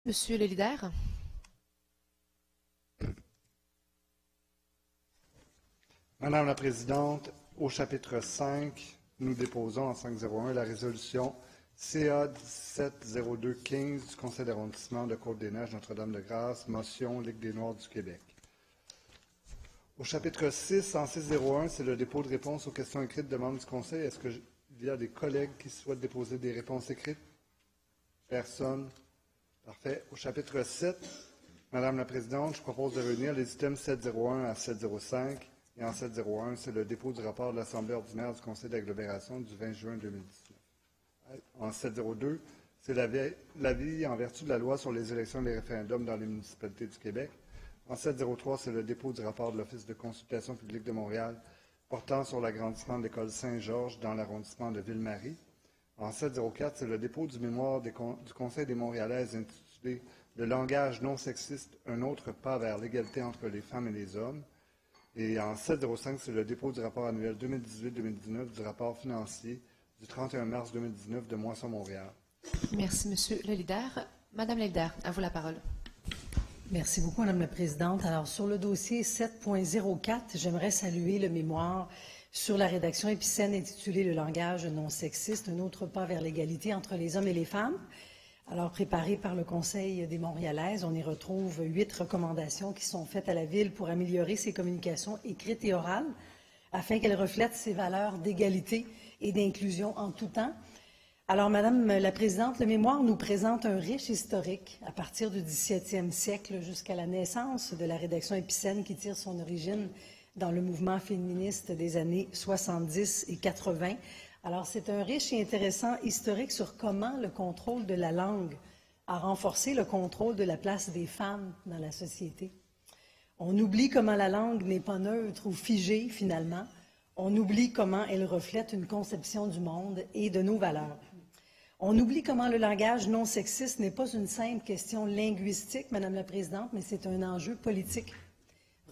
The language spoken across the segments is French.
Monsieur le leader. Madame la Présidente, au chapitre 5, nous déposons en 501 la résolution CA 170215 du Conseil d'arrondissement de Côte-des-Neiges, Notre-Dame-de-Grâce, motion Ligue des Noirs du Québec. Au chapitre 6, en 601, c'est le dépôt de réponse aux questions écrites de membres du Conseil. Est-ce qu'il y a des collègues qui souhaitent déposer des réponses écrites? Personne. Parfait. Au chapitre 7, Madame la Présidente, je propose de réunir les items 701 à 705. Et en 701, c'est le dépôt du rapport de l'Assemblée ordinaire du Conseil d'agglomération du 20 juin 2019. En 702, c'est l'avis en vertu de la loi sur les élections et les référendums dans les municipalités du Québec. En 703, c'est le dépôt du rapport de l'Office de consultation publique de Montréal portant sur l'agrandissement de l'école Saint-Georges dans l'arrondissement de Ville-Marie. En 704, c'est le dépôt du mémoire du Conseil des Montréalaises intitulé « Le langage non sexiste, un autre pas vers l'égalité entre les femmes et les hommes ». Et en 705, c'est le dépôt du rapport annuel 2018-2019 du rapport financier du 31 mars 2019 de Moisson Montréal. Merci, Monsieur le leader. Madame la leader, à vous la parole. Merci beaucoup, Madame la Présidente. Alors, sur le dossier 7.04, j'aimerais saluer le mémoire sur la rédaction épicène intitulée « Le langage non sexiste, un autre pas vers l'égalité entre les hommes et les femmes ». Alors, préparé par le Conseil des Montréalaises, on y retrouve 8 recommandations qui sont faites à la Ville pour améliorer ses communications écrites et orales afin qu'elles reflètent ses valeurs d'égalité et d'inclusion en tout temps. Alors, Madame la Présidente, le mémoire nous présente un riche historique à partir du 17e siècle jusqu'à la naissance de la rédaction épicène qui tire son origine dans le mouvement féministe des années 70 et 80. Alors, c'est un riche et intéressant historique sur comment le contrôle de la langue a renforcé le contrôle de la place des femmes dans la société. On oublie comment la langue n'est pas neutre ou figée, finalement. On oublie comment elle reflète une conception du monde et de nos valeurs. On oublie comment le langage non sexiste n'est pas une simple question linguistique, Madame la Présidente, mais c'est un enjeu politique.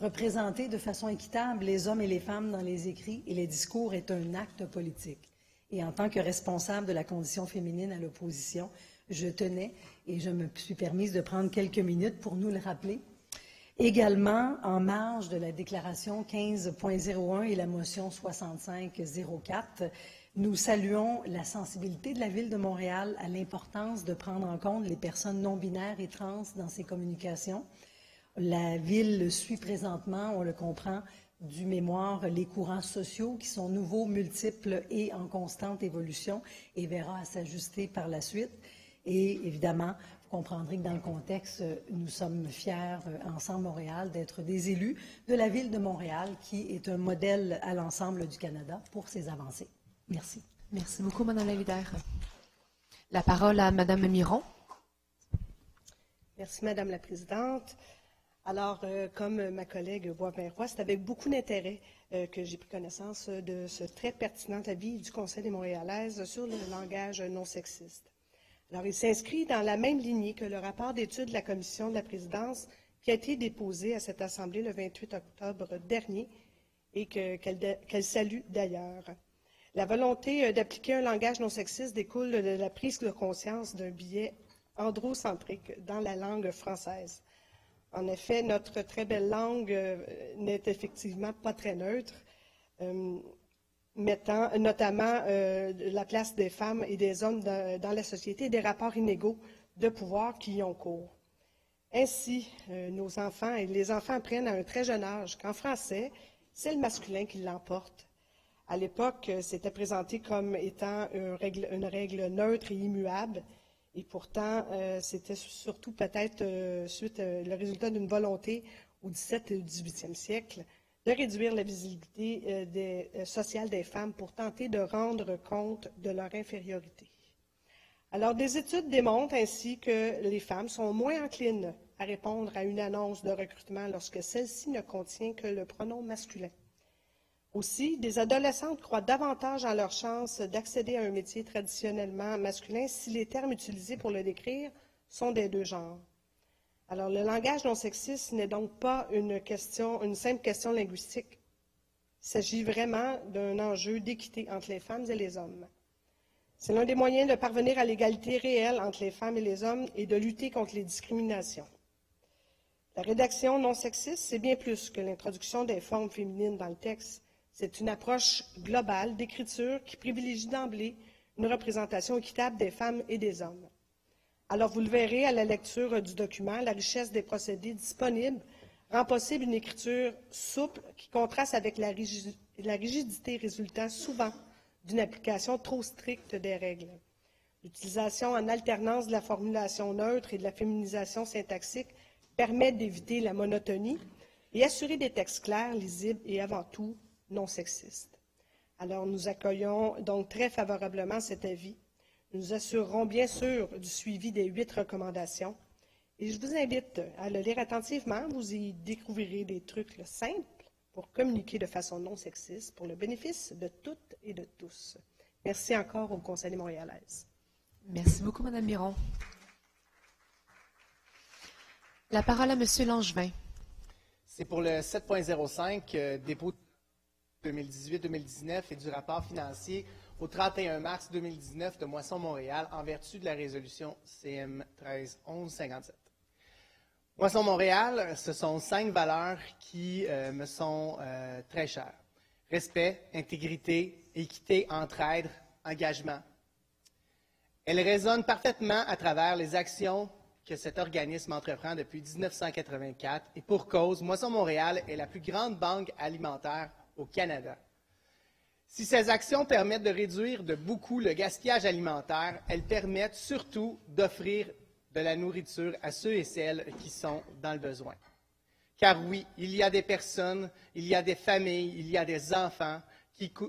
Représenter de façon équitable les hommes et les femmes dans les écrits et les discours est un acte politique. Et en tant que responsable de la condition féminine à l'opposition, je tenais et je me suis permise de prendre quelques minutes pour nous le rappeler. Également, en marge de la déclaration 15.01 et la motion 65.04, nous saluons la sensibilité de la Ville de Montréal à l'importance de prendre en compte les personnes non-binaires et trans dans ses communications. La Ville suit présentement, on le comprend, du mémoire les courants sociaux qui sont nouveaux, multiples et en constante évolution et verra à s'ajuster par la suite. Et évidemment, vous comprendrez que dans le contexte, nous sommes fiers, Ensemble Montréal, d'être des élus de la Ville de Montréal qui est un modèle à l'ensemble du Canada pour ses avancées. Merci. Merci beaucoup, Madame la leader. La parole à Madame Miron. Merci, Madame la Présidente. Alors, comme ma collègue Boisvert-Roy, c'est avec beaucoup d'intérêt que j'ai pris connaissance de ce très pertinent avis du Conseil des Montréalaises sur le langage non sexiste. Alors, il s'inscrit dans la même lignée que le rapport d'étude de la Commission de la Présidence qui a été déposé à cette Assemblée le 28 octobre dernier et qu'elle salue d'ailleurs. La volonté d'appliquer un langage non sexiste découle de la prise de conscience d'un biais androcentrique dans la langue française. En effet, notre très belle langue n'est effectivement pas très neutre, mettant notamment la place des femmes et des hommes dans la société et des rapports inégaux de pouvoir qui y ont cours. Ainsi, nos enfants et les enfants apprennent à un très jeune âge qu'en français, c'est le masculin qui l'emporte. À l'époque, c'était présenté comme étant une règle neutre et immuable. Et pourtant, c'était surtout peut-être le résultat d'une volonté au XVIIe et au XVIIIe siècle de réduire la visibilité sociale des femmes pour tenter de rendre compte de leur infériorité. Alors, des études démontrent ainsi que les femmes sont moins enclines à répondre à une annonce de recrutement lorsque celle-ci ne contient que le pronom masculin. Aussi, des adolescentes croient davantage en leur chance d'accéder à un métier traditionnellement masculin si les termes utilisés pour le décrire sont des deux genres. Alors, le langage non sexiste n'est donc pas une simple question linguistique. Il s'agit vraiment d'un enjeu d'équité entre les femmes et les hommes. C'est l'un des moyens de parvenir à l'égalité réelle entre les femmes et les hommes et de lutter contre les discriminations. La rédaction non sexiste, c'est bien plus que l'introduction des formes féminines dans le texte. C'est une approche globale d'écriture qui privilégie d'emblée une représentation équitable des femmes et des hommes. Alors, vous le verrez à la lecture du document, la richesse des procédés disponibles rend possible une écriture souple qui contraste avec la rigidité résultant souvent d'une application trop stricte des règles. L'utilisation en alternance de la formulation neutre et de la féminisation syntaxique permet d'éviter la monotonie et assurer des textes clairs, lisibles et avant tout non sexistes. Alors, nous accueillons donc très favorablement cet avis. Nous nous assurerons bien sûr du suivi des 8 recommandations. Et je vous invite à le lire attentivement. Vous y découvrirez des trucs simples pour communiquer de façon non sexiste pour le bénéfice de toutes et de tous. Merci encore au Conseil des Montréalaises. Merci beaucoup, Mme Miron. La parole à M. Langevin. C'est pour le 7.05, dépôt 2018-2019 et du rapport financier au 31 mars 2019 de Moisson Montréal en vertu de la résolution CM 13-11-57. Moisson Montréal, ce sont 5 valeurs qui me sont très chères. Respect, intégrité, équité, entraide, engagement. Elles résonnent parfaitement à travers les actions que cet organisme entreprend depuis 1984 et pour cause, Moisson Montréal est la plus grande banque alimentaire au Canada. Si ces actions permettent de réduire de beaucoup le gaspillage alimentaire, elles permettent surtout d'offrir de la nourriture à ceux et celles qui sont dans le besoin. Car oui, il y a des personnes, il y a des familles, il y a des enfants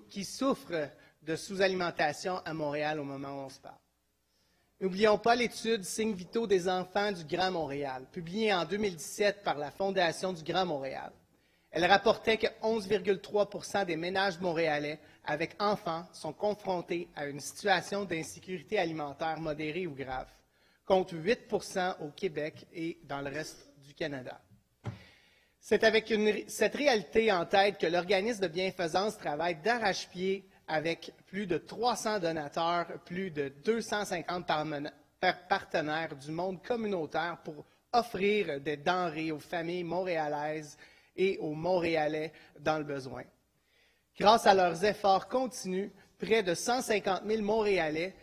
qui souffrent de sous-alimentation à Montréal au moment où on se parle. N'oublions pas l'étude Signes vitaux des enfants du Grand Montréal, publiée en 2017 par la Fondation du Grand Montréal. Elle rapportait que 11,3 % des ménages montréalais avec enfants sont confrontés à une situation d'insécurité alimentaire modérée ou grave, contre 8 % au Québec et dans le reste du Canada. C'est avec cette réalité en tête que l'organisme de bienfaisance travaille d'arrache-pied avec plus de 300 donateurs, plus de 250 partenaires du monde communautaire pour offrir des denrées aux familles montréalaises et aux Montréalais dans le besoin. Grâce à leurs efforts continus, près de 150 000 Montréalais,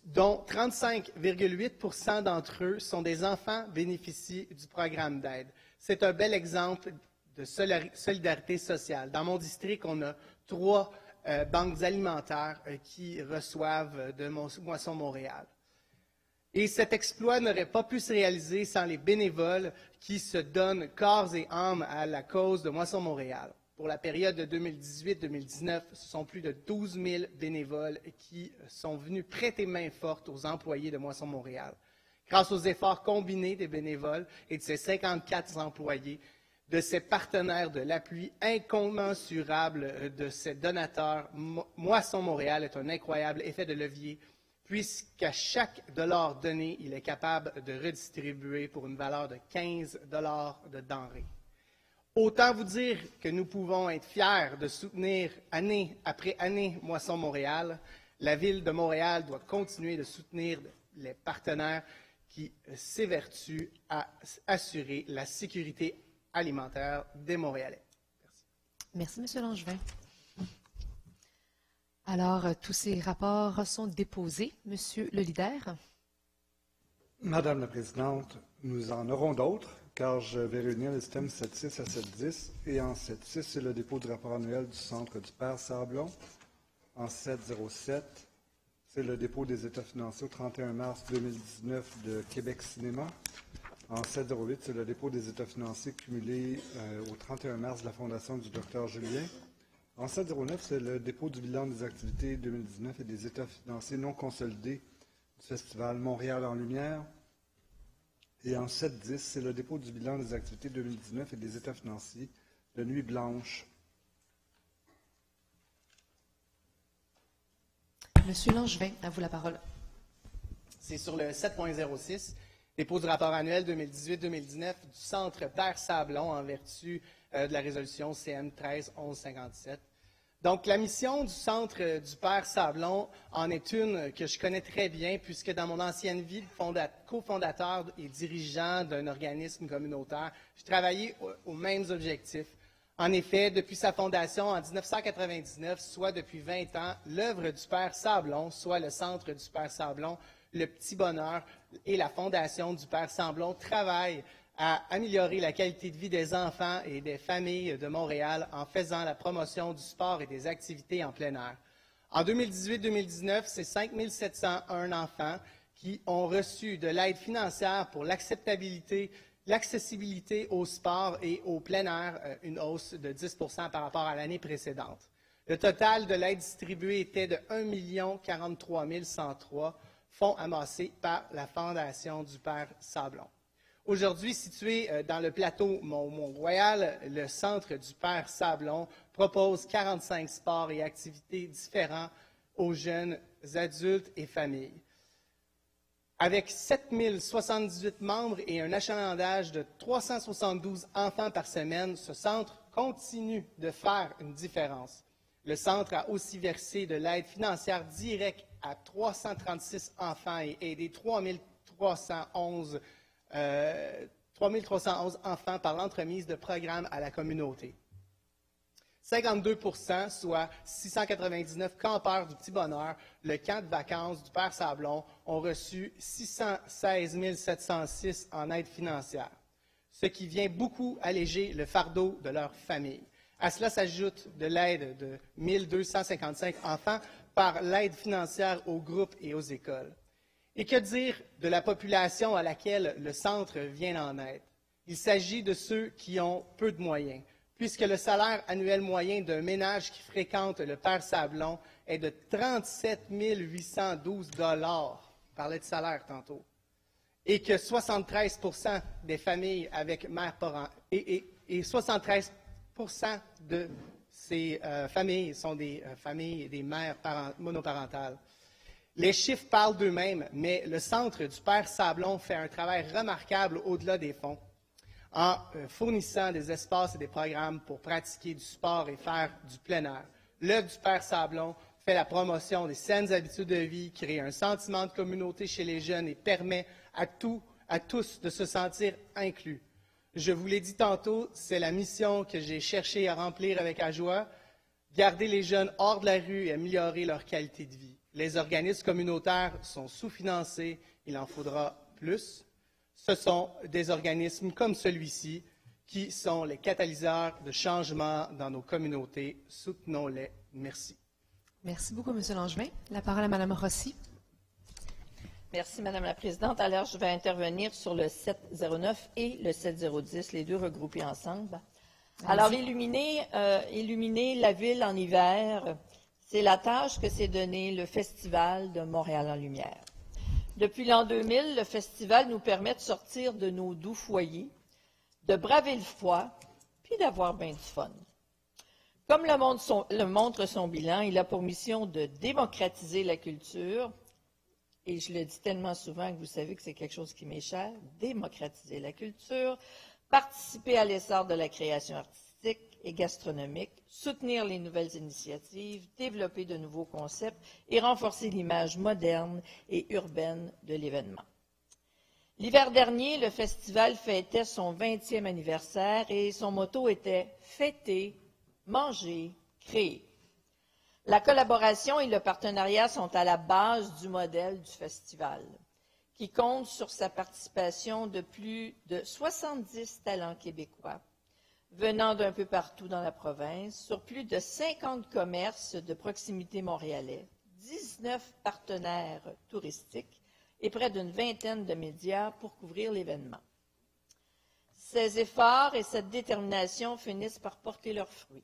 dont 35,8 % d'entre eux sont des enfants, bénéficient du programme d'aide. C'est un bel exemple de solidarité sociale. Dans mon district, on a 3 banques alimentaires qui reçoivent de Moisson Montréal. Et cet exploit n'aurait pas pu se réaliser sans les bénévoles qui se donnent corps et âme à la cause de Moisson Montréal. Pour la période de 2018-2019, ce sont plus de 12 000 bénévoles qui sont venus prêter main forte aux employés de Moisson Montréal. Grâce aux efforts combinés des bénévoles et de ces 54 employés, de ces partenaires de l'appui incommensurable de ces donateurs, Moisson Montréal est un incroyable effet de levier, puisqu'à chaque dollar donné, il est capable de redistribuer pour une valeur de 15 $ de denrées. Autant vous dire que nous pouvons être fiers de soutenir année après année Moisson Montréal. La Ville de Montréal doit continuer de soutenir les partenaires qui s'évertuent à assurer la sécurité alimentaire des Montréalais. Merci, M. Langevin. Alors, tous ces rapports sont déposés. Monsieur le leader. Madame la Présidente, nous en aurons d'autres, car je vais réunir les systèmes 7.6 à 7.10. Et en 7.6, c'est le dépôt du rapport annuel du Centre du Père Sablon. En 7.07, c'est le dépôt des états financiers au 31 mars 2019 de Québec Cinéma. En 7.08, c'est le dépôt des états financiers cumulés au 31 mars de la Fondation du Dr Julien. En 7.09, c'est le dépôt du bilan des activités 2019 et des états financiers non consolidés du Festival Montréal en Lumière. Et en 7.10, c'est le dépôt du bilan des activités 2019 et des états financiers de Nuit Blanche. Monsieur Langevin, à vous la parole. C'est sur le 7.06, dépôt du rapport annuel 2018-2019 du Centre Père Sablon en vertu de la résolution CM 13-11-57. Donc, la mission du Centre du Père Sablon en est une que je connais très bien, puisque dans mon ancienne vie de cofondateur et dirigeant d'un organisme communautaire, j'ai travaillé aux mêmes objectifs. En effet, depuis sa fondation en 1999, soit depuis 20 ans, l'œuvre du Père Sablon, soit le Centre du Père Sablon, le Petit Bonheur et la Fondation du Père Sablon travaillent à améliorer la qualité de vie des enfants et des familles de Montréal en faisant la promotion du sport et des activités en plein air. En 2018-2019, c'est 5 701 enfants qui ont reçu de l'aide financière pour l'accessibilité au sport et au plein air, une hausse de 10 par rapport à l'année précédente. Le total de l'aide distribuée était de 1 043 103 fonds amassés par la Fondation du Père Sablon. Aujourd'hui, situé dans le plateau Mont-Royal, le Centre du Père Sablon propose 45 sports et activités différents aux jeunes adultes et familles. Avec 7 078 membres et un achalandage de 372 enfants par semaine, ce centre continue de faire une différence. Le centre a aussi versé de l'aide financière directe à 336 enfants et aidé 3 311 enfants par l'entremise de programmes à la communauté. 52 soit 699 campeurs du Petit Bonheur, le camp de vacances du Père Sablon, ont reçu 616 706 en aide financière, ce qui vient beaucoup alléger le fardeau de leur famille. À cela s'ajoute de l'aide de 1 255 enfants par l'aide financière aux groupes et aux écoles. Et que dire de la population à laquelle le centre vient en aide? Il s'agit de ceux qui ont peu de moyens, puisque le salaire annuel moyen d'un ménage qui fréquente le Père Sablon est de 37 812 $. On parlait de salaire tantôt. Et que 73 des familles avec mère parent et 73 de ces familles sont des familles des mères monoparentales. Les chiffres parlent d'eux-mêmes, mais le Centre du Père Sablon fait un travail remarquable au-delà des fonds, en fournissant des espaces et des programmes pour pratiquer du sport et faire du plein air. L'œuvre du Père Sablon fait la promotion des saines habitudes de vie, crée un sentiment de communauté chez les jeunes et permet à tous de se sentir inclus. Je vous l'ai dit tantôt, c'est la mission que j'ai cherché à remplir avec joie, garder les jeunes hors de la rue et améliorer leur qualité de vie. Les organismes communautaires sont sous-financés, il en faudra plus. Ce sont des organismes comme celui-ci qui sont les catalyseurs de changement dans nos communautés. Soutenons-les. Merci. Merci beaucoup, M. Langevin. La parole à Mme Rossi. Merci, Madame la Présidente. Alors, je vais intervenir sur le 709 et le 7010, les deux regroupés ensemble. Alors, illuminer la ville en hiver, c'est la tâche que s'est donnée le Festival de Montréal en lumière. Depuis l'an 2000, le festival nous permet de sortir de nos doux foyers, de braver le froid, puis d'avoir bien du fun. Comme le montre son bilan, il a pour mission de démocratiser la culture, et je le dis tellement souvent que vous savez que c'est quelque chose qui m'est cher, démocratiser la culture, participer à l'essor de la création artistique et gastronomique, soutenir les nouvelles initiatives, développer de nouveaux concepts et renforcer l'image moderne et urbaine de l'événement. L'hiver dernier, le festival fêtait son 20e anniversaire et son motto était « Fêter, manger, créer ». La collaboration et le partenariat sont à la base du modèle du festival, qui compte sur sa participation de plus de 70 talents québécois, venant d'un peu partout dans la province, sur plus de 50 commerces de proximité montréalais, 19 partenaires touristiques et près d'une vingtaine de médias pour couvrir l'événement. Ces efforts et cette détermination finissent par porter leurs fruits.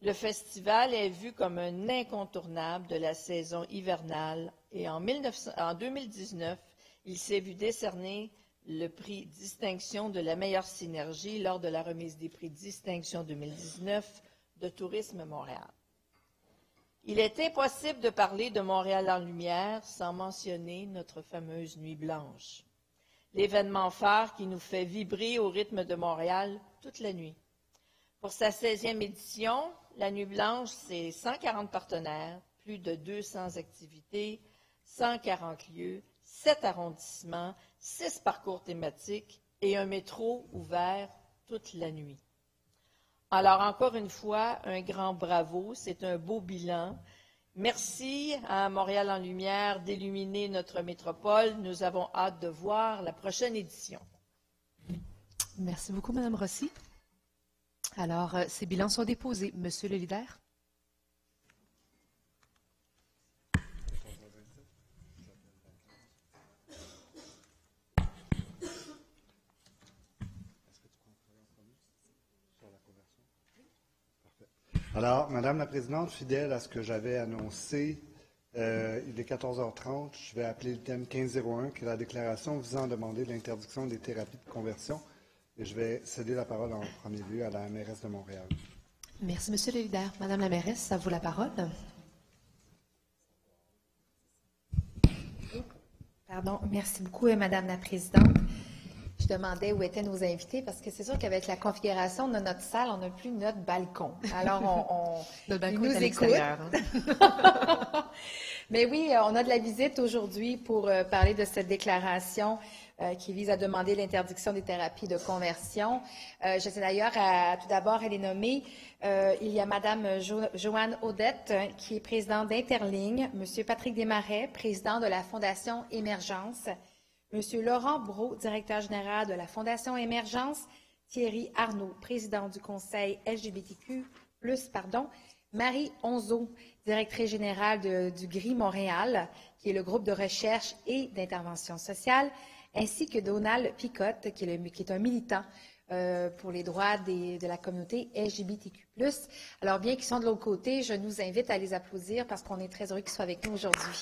Le festival est vu comme un incontournable de la saison hivernale et en 2019, il s'est vu décerner le prix Distinction de la meilleure synergie lors de la remise des prix Distinction 2019 de Tourisme Montréal. Il est impossible de parler de Montréal en lumière sans mentionner notre fameuse Nuit blanche, l'événement phare qui nous fait vibrer au rythme de Montréal toute la nuit. Pour sa 16e édition, la Nuit blanche, c'est 140 partenaires, plus de 200 activités, 140 lieux, 7 arrondissements, 6 parcours thématiques et un métro ouvert toute la nuit. Alors, encore une fois, un grand bravo, c'est un beau bilan. Merci à Montréal en Lumière d'illuminer notre métropole. Nous avons hâte de voir la prochaine édition. Merci beaucoup, Mme Rossi. Alors, ces bilans sont déposés. Monsieur le leader. Alors, Madame la Présidente, fidèle à ce que j'avais annoncé, il est 14h30, je vais appeler le thème 1501, qui est la déclaration visant à demander l'interdiction des thérapies de conversion. Et je vais céder la parole en premier lieu à la mairesse de Montréal. Merci, Monsieur le leader. Madame la mairesse, à vous la parole. Pardon, merci beaucoup, Madame la Présidente. Je demandais où étaient nos invités parce que c'est sûr qu'avec la configuration de notre salle, on n'a plus notre balcon. Alors, le balcon nous est à écoute. l'extérieur, hein? Mais oui, on a de la visite aujourd'hui pour parler de cette déclaration qui vise à demander l'interdiction des thérapies de conversion. Je sais d'ailleurs tout d'abord à les nommer. Il y a Madame Joanne Audette, qui est présidente d'Interligne, Monsieur Patrick Desmarais, président de la Fondation Émergence, Monsieur Laurent Brault, directeur général de la Fondation Émergence, Thierry Arnaud, président du Conseil LGBTQ+, Marie Onzo, directrice générale du GRI Montréal, qui est le groupe de recherche et d'intervention sociale, ainsi que Donald Picotte, qui est un militant pour les droits de la communauté LGBTQ+. Alors, bien qu'ils sont de l'autre côté, je nous invite à les applaudir parce qu'on est très heureux qu'ils soient avec nous aujourd'hui.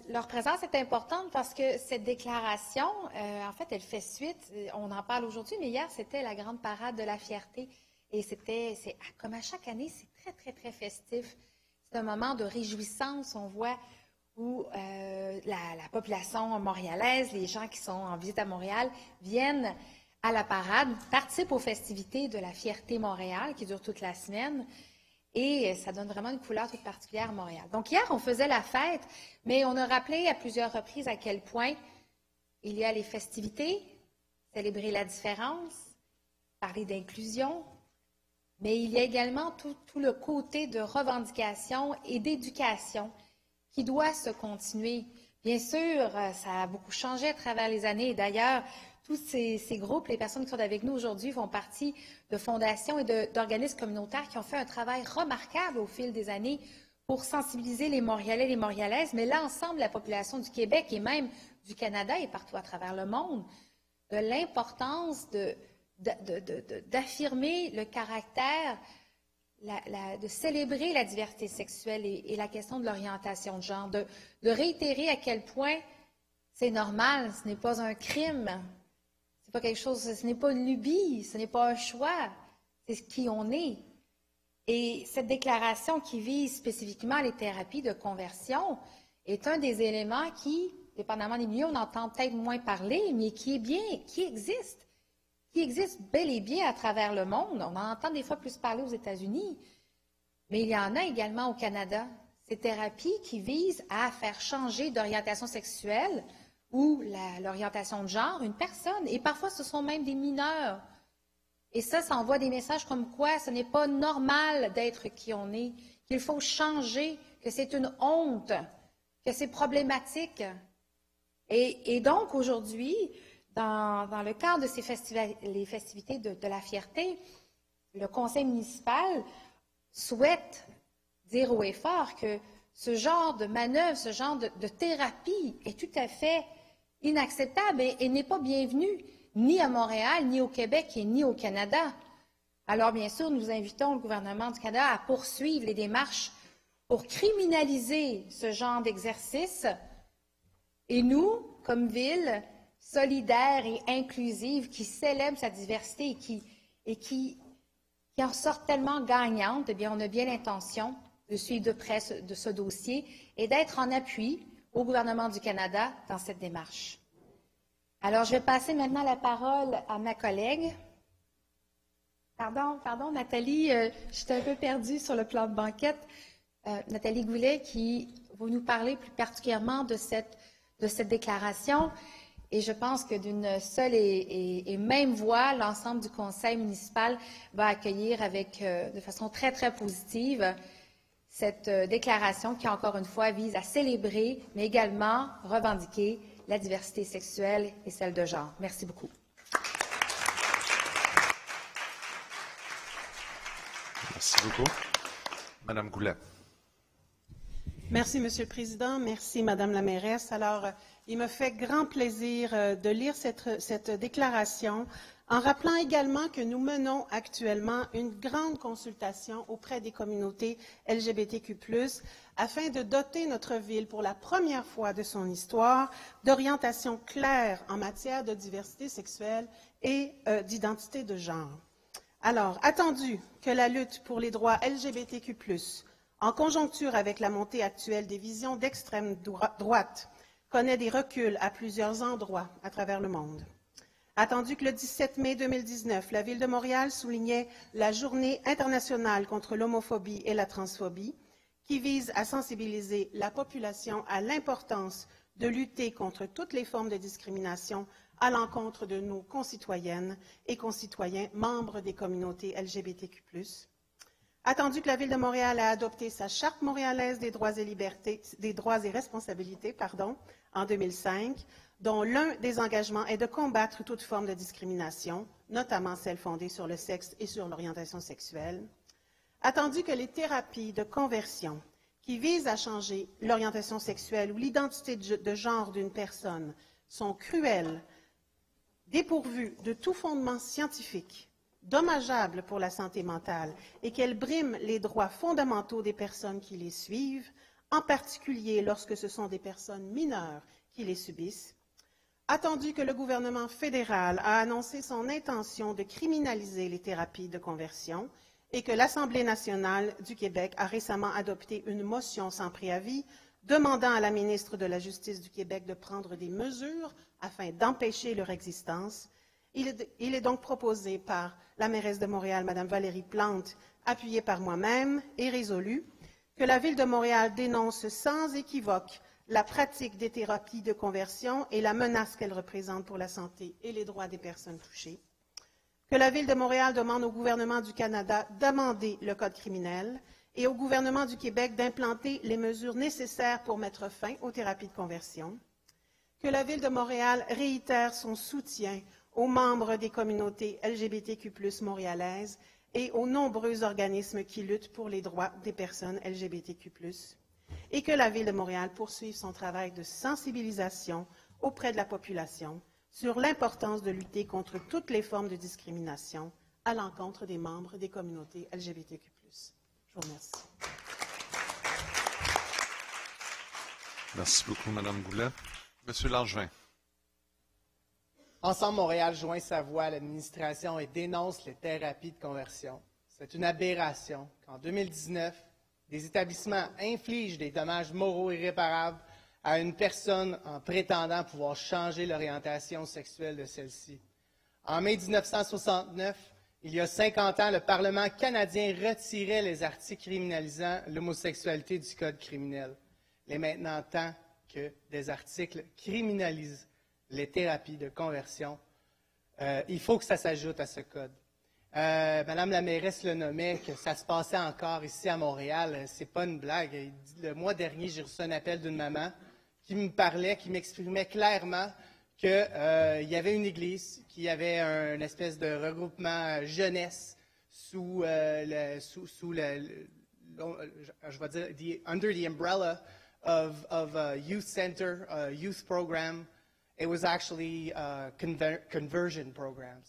Leur présence est importante parce que cette déclaration, en fait, elle fait suite. On en parle aujourd'hui, mais hier, c'était la grande parade de la fierté. Et comme à chaque année, c'est très, très, très festif. C'est un moment de réjouissance, on voit, où la population montréalaise, les gens qui sont en visite à Montréal, viennent à la parade, participent aux festivités de la Fierté Montréal, qui durent toute la semaine. Et ça donne vraiment une couleur toute particulière à Montréal. Donc hier, on faisait la fête, mais on a rappelé à plusieurs reprises à quel point il y a les festivités, célébrer la différence, parler d'inclusion, mais il y a également tout le côté de revendication et d'éducation qui doit se continuer. Bien sûr, ça a beaucoup changé à travers les années. D'ailleurs, tous ces groupes, les personnes qui sont avec nous aujourd'hui font partie de fondations et d'organismes communautaires qui ont fait un travail remarquable au fil des années pour sensibiliser les Montréalais et les Montréalaises, mais l'ensemble de la population du Québec et même du Canada et partout à travers le monde, de l'importance d'affirmer le caractère, de célébrer la diversité sexuelle et la question de l'orientation de genre, de réitérer à quel point c'est normal, ce n'est pas un crime. Pas quelque chose, ce n'est pas une lubie, ce n'est pas un choix, c'est qui on est. Et cette déclaration qui vise spécifiquement les thérapies de conversion est un des éléments qui, dépendamment des milieux, on entend peut-être moins parler, mais qui existe bel et bien à travers le monde. On en entend des fois plus parler aux États-Unis, mais il y en a également au Canada. Ces thérapies qui visent à faire changer d'orientation sexuelle ou l'orientation de genre, une personne. Et parfois, ce sont même des mineurs. Et ça envoie des messages comme quoi ce n'est pas normal d'être qui on est, qu'il faut changer, que c'est une honte, que c'est problématique. Et donc, aujourd'hui, dans le cadre de les festivités de la fierté, le conseil municipal souhaite dire haut et fort que ce genre de manœuvre, ce genre de thérapie est tout à fait inacceptable et n'est pas bienvenu ni à Montréal, ni au Québec et ni au Canada. Alors, bien sûr, nous invitons le gouvernement du Canada à poursuivre les démarches pour criminaliser ce genre d'exercice. Et nous, comme ville solidaire et inclusive qui célèbre sa diversité et qui en sort tellement gagnante, eh bien, on a bien l'intention de suivre de près de ce dossier et d'être en appui au gouvernement du Canada dans cette démarche. Alors, je vais passer maintenant la parole à ma collègue. Pardon, Nathalie, je suis un peu perdue sur le plan de banquette. Nathalie Goulet, qui va nous parler plus particulièrement de cette déclaration. Et je pense que d'une seule et même voix, l'ensemble du conseil municipal va accueillir de façon très, très positive cette déclaration qui, encore une fois, vise à célébrer, mais également revendiquer la diversité sexuelle et celle de genre. Merci beaucoup. Merci beaucoup. Madame Goulet. Merci, Monsieur le Président. Merci, Madame la mairesse. Alors, il me fait grand plaisir de lire cette déclaration en rappelant également que nous menons actuellement une grande consultation auprès des communautés LGBTQ+, afin de doter notre ville, pour la première fois de son histoire, d'orientations claires en matière de diversité sexuelle et d'identité de genre. Alors, attendu que la lutte pour les droits LGBTQ+, en conjoncture avec la montée actuelle des visions d'extrême droite, connaît des reculs à plusieurs endroits à travers le monde. Attendu que le 17 mai 2019, la Ville de Montréal soulignait la Journée internationale contre l'homophobie et la transphobie, qui vise à sensibiliser la population à l'importance de lutter contre toutes les formes de discrimination à l'encontre de nos concitoyennes et concitoyens membres des communautés LGBTQ+. Attendu que la Ville de Montréal a adopté sa Charte montréalaise des droits et responsabilités en 2005, dont l'un des engagements est de combattre toute forme de discrimination, notamment celle fondée sur le sexe et sur l'orientation sexuelle. Attendu que les thérapies de conversion qui visent à changer l'orientation sexuelle ou l'identité de genre d'une personne sont cruelles, dépourvues de tout fondement scientifique, dommageables pour la santé mentale et qu'elles briment les droits fondamentaux des personnes qui les suivent, en particulier lorsque ce sont des personnes mineures qui les subissent. Attendu que le gouvernement fédéral a annoncé son intention de criminaliser les thérapies de conversion et que l'Assemblée nationale du Québec a récemment adopté une motion sans préavis demandant à la ministre de la Justice du Québec de prendre des mesures afin d'empêcher leur existence, il est donc proposé par la mairesse de Montréal, Mme Valérie Plante, appuyée par moi-même et résolue, que la Ville de Montréal dénonce sans équivoque la pratique des thérapies de conversion et la menace qu'elles représentent pour la santé et les droits des personnes touchées, que la Ville de Montréal demande au gouvernement du Canada d'amender le Code criminel et au gouvernement du Québec d'implanter les mesures nécessaires pour mettre fin aux thérapies de conversion, que la Ville de Montréal réitère son soutien aux membres des communautés LGBTQ+ montréalaises et aux nombreux organismes qui luttent pour les droits des personnes LGBTQ+, et que la Ville de Montréal poursuive son travail de sensibilisation auprès de la population sur l'importance de lutter contre toutes les formes de discrimination à l'encontre des membres des communautés LGBTQ+. Je vous remercie. Merci beaucoup, Mme Goulet. Monsieur Langevin. Ensemble Montréal joint sa voix à l'administration et dénonce les thérapies de conversion. C'est une aberration qu'en 2019, des établissements infligent des dommages moraux irréparables à une personne en prétendant pouvoir changer l'orientation sexuelle de celle-ci. En mai 1969, il y a 50 ans, le Parlement canadien retirait les articles criminalisant l'homosexualité du Code criminel. Il est maintenant temps que des articles criminalisent les thérapies de conversion. Il faut que ça s'ajoute à ce code. Madame la mairesse le nommait, que ça se passait encore ici à Montréal. C'est pas une blague. Le mois dernier, j'ai reçu un appel d'une maman qui me parlait, qui m'exprimait clairement qu'il y avait une église, qu'il y avait une espèce de regroupement jeunesse je vais dire, under the umbrella of a youth center, a youth program. It was actually conversion programs.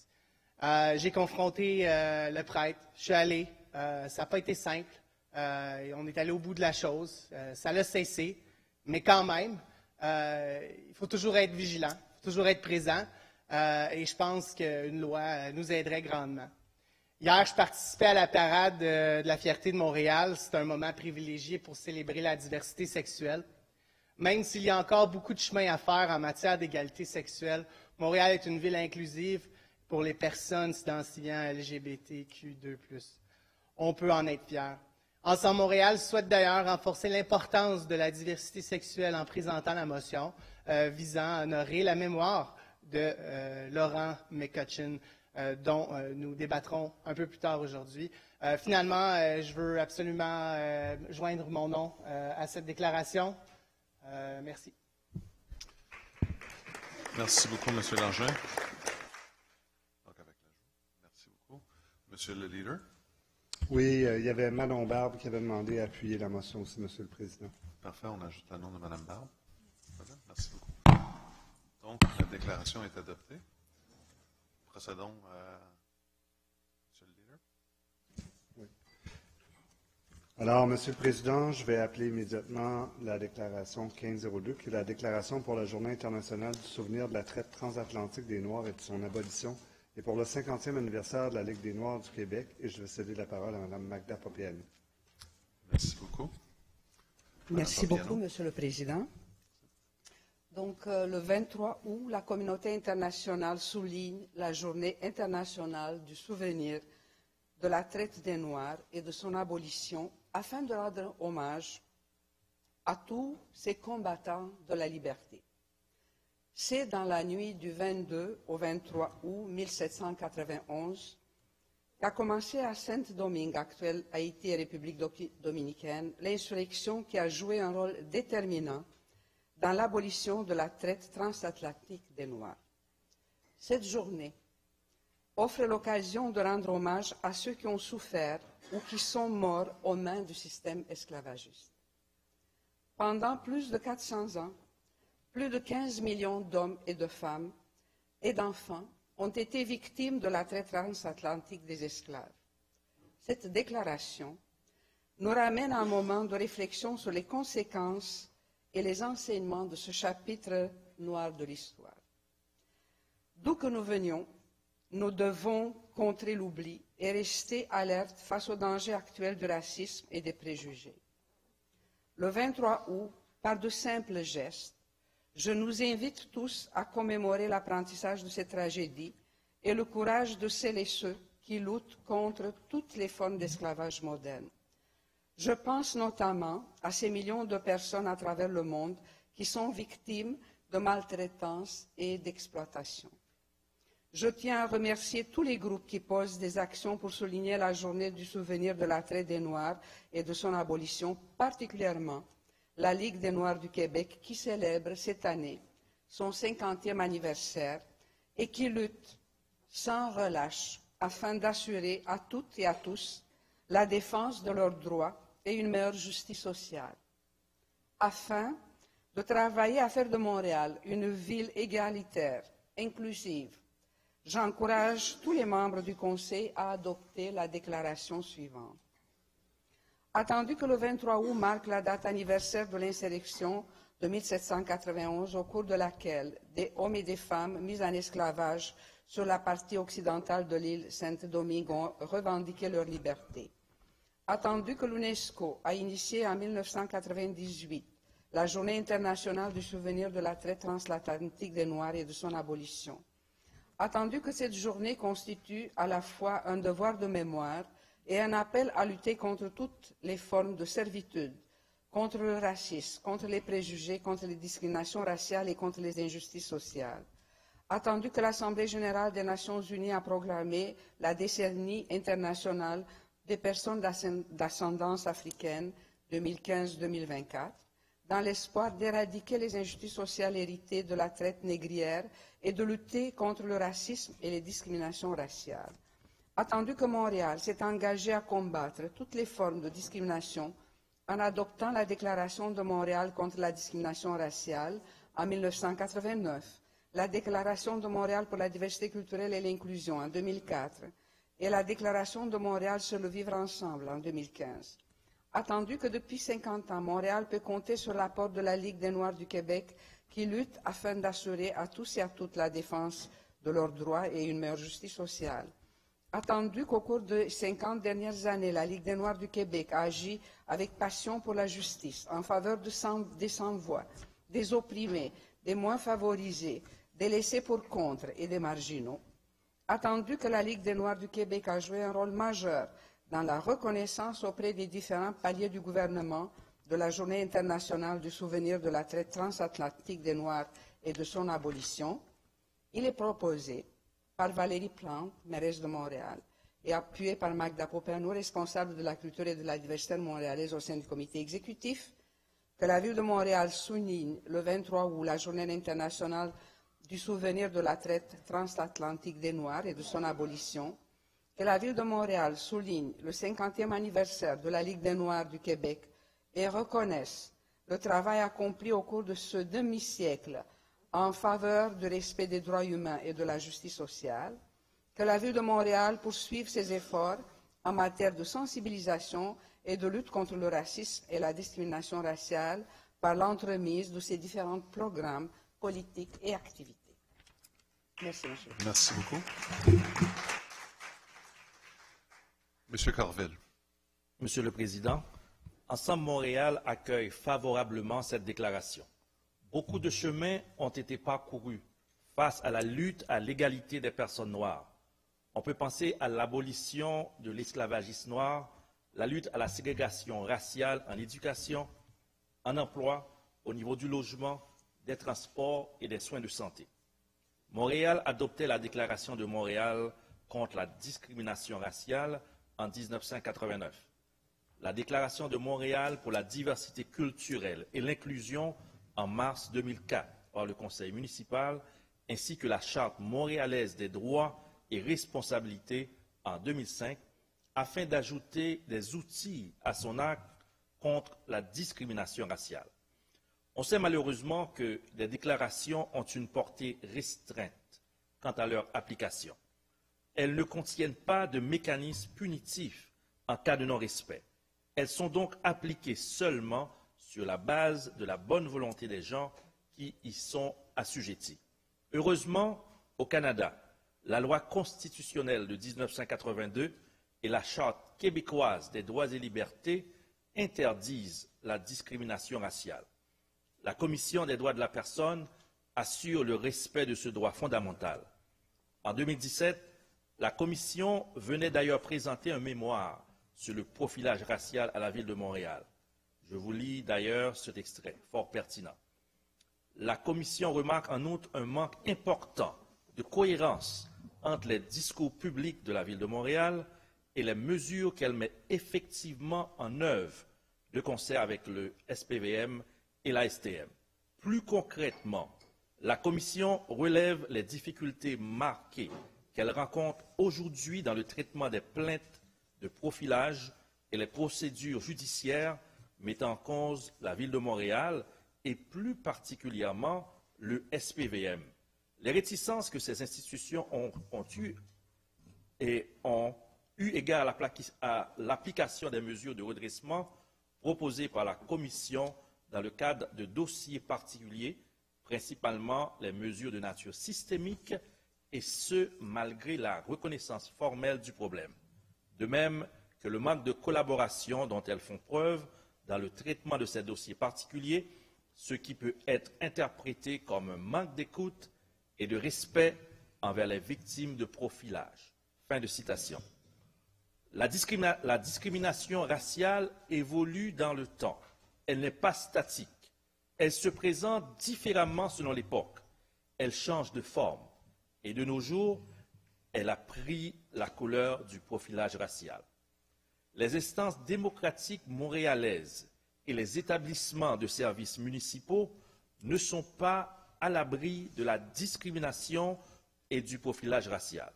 J'ai confronté le prêtre, je suis allé, ça n'a pas été simple, on est allé au bout de la chose, ça l'a cessé, mais quand même, il faut toujours être vigilant, il faut toujours être présent, et je pense qu'une loi nous aiderait grandement. Hier, je participais à la parade de la fierté de Montréal, c'est un moment privilégié pour célébrer la diversité sexuelle. Même s'il y a encore beaucoup de chemin à faire en matière d'égalité sexuelle, Montréal est une ville inclusive pour les personnes s'identifiant LGBTQ2+. On peut en être fier. Ensemble Montréal souhaite d'ailleurs renforcer l'importance de la diversité sexuelle en présentant la motion visant à honorer la mémoire de Laurent McCutcheon, dont nous débattrons un peu plus tard aujourd'hui. Finalement, je veux absolument joindre mon nom à cette déclaration. Merci. Merci beaucoup, M. Langevin. Donc, avec l'ajout. Merci beaucoup. Monsieur le leader. Oui, il y avait Manon Barbe qui avait demandé à appuyer la motion aussi, Monsieur le Président. Parfait, on ajoute le nom de Mme Barbe. Merci beaucoup. Donc, la déclaration est adoptée. Procédons à Monsieur le leader. Oui. Alors, Monsieur le Président, je vais appeler immédiatement la déclaration 1502, qui est la déclaration pour la Journée internationale du souvenir de la traite transatlantique des Noirs et de son abolition, et pour le 50e anniversaire de la Ligue des Noirs du Québec. Et je vais céder la parole à Mme Magda Popiani. Merci beaucoup. Merci beaucoup, Monsieur le Président. Donc, le 23 août, la communauté internationale souligne la Journée internationale du souvenir de la traite des Noirs et de son abolition afin de rendre hommage à tous ces combattants de la liberté. C'est dans la nuit du 22 au 23 août 1791 qu'a commencé à Saint-Domingue, actuelle Haïti et République dominicaine, l'insurrection qui a joué un rôle déterminant dans l'abolition de la traite transatlantique des Noirs. Cette journée offre l'occasion de rendre hommage à ceux qui ont souffert ou qui sont morts aux mains du système esclavagiste. Pendant plus de 400 ans, plus de 15 millions d'hommes et de femmes et d'enfants ont été victimes de la traite transatlantique des esclaves. Cette déclaration nous ramène à un moment de réflexion sur les conséquences et les enseignements de ce chapitre noir de l'histoire. D'où que nous venions, nous devons contrer l'oubli et rester alertes face aux dangers actuels du racisme et des préjugés. Le 23 août, par de simples gestes, je nous invite tous à commémorer l'apprentissage de cette tragédie et le courage de celles et ceux qui luttent contre toutes les formes d'esclavage moderne. Je pense notamment à ces millions de personnes à travers le monde qui sont victimes de maltraitance et d'exploitation. Je tiens à remercier tous les groupes qui posent des actions pour souligner la journée du souvenir de la traite des Noirs et de son abolition, particulièrement la Ligue des Noirs du Québec qui célèbre cette année son 50e anniversaire et qui lutte sans relâche afin d'assurer à toutes et à tous la défense de leurs droits et une meilleure justice sociale, afin de travailler à faire de Montréal une ville égalitaire, inclusive. J'encourage tous les membres du Conseil à adopter la déclaration suivante. Attendu que le 23 août marque la date anniversaire de l'insurrection de 1791, au cours de laquelle des hommes et des femmes mis en esclavage sur la partie occidentale de l'île Saint-Domingue ont revendiqué leur liberté. Attendu que l'UNESCO a initié en 1998 la Journée internationale du souvenir de la traite transatlantique des Noirs et de son abolition. Attendu que cette journée constitue à la fois un devoir de mémoire et un appel à lutter contre toutes les formes de servitude, contre le racisme, contre les préjugés, contre les discriminations raciales et contre les injustices sociales. Attendu que l'Assemblée générale des Nations unies a proclamé la décennie internationale des personnes d'ascendance africaine 2015-2024, dans l'espoir d'éradiquer les injustices sociales héritées de la traite négrière et de lutter contre le racisme et les discriminations raciales. Attendu que Montréal s'est engagé à combattre toutes les formes de discrimination en adoptant la Déclaration de Montréal contre la discrimination raciale en 1989, la Déclaration de Montréal pour la diversité culturelle et l'inclusion en 2004 et la Déclaration de Montréal sur le vivre ensemble en 2015. Attendu que depuis 50 ans, Montréal peut compter sur l'apport de la Ligue des Noirs du Québec qui lutte afin d'assurer à tous et à toutes la défense de leurs droits et une meilleure justice sociale. Attendu qu'au cours des 50 dernières années, la Ligue des Noirs du Québec a agi avec passion pour la justice, en faveur des sans-voix, des opprimés, des moins favorisés, des laissés pour compte et des marginaux. Attendu que la Ligue des Noirs du Québec a joué un rôle majeur dans la reconnaissance auprès des différents paliers du gouvernement de la Journée internationale du souvenir de la traite transatlantique des Noirs et de son abolition, il est proposé par Valérie Plante, mairesse de Montréal, et appuyé par Magda Popperno, responsable de la culture et de la diversité montréalaise au sein du comité exécutif, que la Ville de Montréal souligne le 23 août la Journée internationale du souvenir de la traite transatlantique des Noirs et de son abolition, que la Ville de Montréal souligne le 50e anniversaire de la Ligue des Noirs du Québec et reconnaisse le travail accompli au cours de ce demi-siècle en faveur du respect des droits humains et de la justice sociale, que la Ville de Montréal poursuive ses efforts en matière de sensibilisation et de lutte contre le racisme et la discrimination raciale par l'entremise de ces différents programmes politiques et activités. Merci, monsieur. Merci beaucoup. Monsieur Carvel. Monsieur le Président, Ensemble Montréal accueille favorablement cette déclaration. Beaucoup de chemins ont été parcourus face à la lutte à l'égalité des personnes noires. On peut penser à l'abolition de l'esclavagisme noir, la lutte à la ségrégation raciale en éducation, en emploi, au niveau du logement, des transports et des soins de santé. Montréal adoptait la Déclaration de Montréal contre la discrimination raciale en 1989. La Déclaration de Montréal pour la diversité culturelle et l'inclusion en mars 2004 par le Conseil municipal, ainsi que la Charte montréalaise des droits et responsabilités en 2005, afin d'ajouter des outils à son acte contre la discrimination raciale. On sait malheureusement que les déclarations ont une portée restreinte quant à leur application. Elles ne contiennent pas de mécanisme punitif en cas de non-respect. Elles sont donc appliquées seulement sur la base de la bonne volonté des gens qui y sont assujettis. Heureusement, au Canada, la loi constitutionnelle de 1982 et la Charte québécoise des droits et libertés interdisent la discrimination raciale. La Commission des droits de la personne assure le respect de ce droit fondamental. En 2017, la Commission venait d'ailleurs présenter un mémoire sur le profilage racial à la Ville de Montréal. Je vous lis d'ailleurs cet extrait, fort pertinent. La Commission remarque en outre un manque important de cohérence entre les discours publics de la Ville de Montréal et les mesures qu'elle met effectivement en œuvre de concert avec le SPVM et la STM. Plus concrètement, la Commission relève les difficultés marquées qu'elle rencontre aujourd'hui dans le traitement des plaintes de profilage et les procédures judiciaires mettant en cause la Ville de Montréal et plus particulièrement le SPVM. Les réticences que ces institutions ont eues égard à l'application des mesures de redressement proposées par la Commission dans le cadre de dossiers particuliers, principalement les mesures de nature systémique, et ce, malgré la reconnaissance formelle du problème. De même que le manque de collaboration dont elles font preuve dans le traitement de ces dossiers particuliers, ce qui peut être interprété comme un manque d'écoute et de respect envers les victimes de profilage. Fin de citation. La discrimination raciale évolue dans le temps. Elle n'est pas statique. Elle se présente différemment selon l'époque. Elle change de forme. Et de nos jours, elle a pris la couleur du profilage racial. Les instances démocratiques montréalaises et les établissements de services municipaux ne sont pas à l'abri de la discrimination et du profilage racial.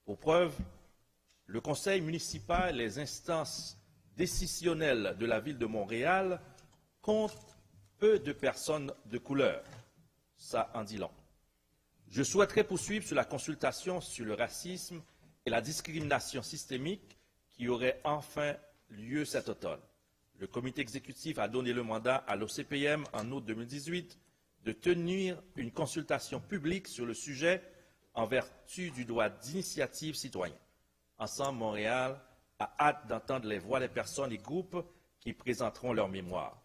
Pour preuve, le conseil municipal et les instances décisionnelles de la ville de Montréal comptent peu de personnes de couleur. Ça en dit long. Je souhaiterais poursuivre sur la consultation sur le racisme et la discrimination systémique qui aurait enfin lieu cet automne. Le comité exécutif a donné le mandat à l'OCPM en août 2018 de tenir une consultation publique sur le sujet en vertu du droit d'initiative citoyen. Ensemble Montréal a hâte d'entendre les voix des personnes et groupes qui présenteront leur mémoire.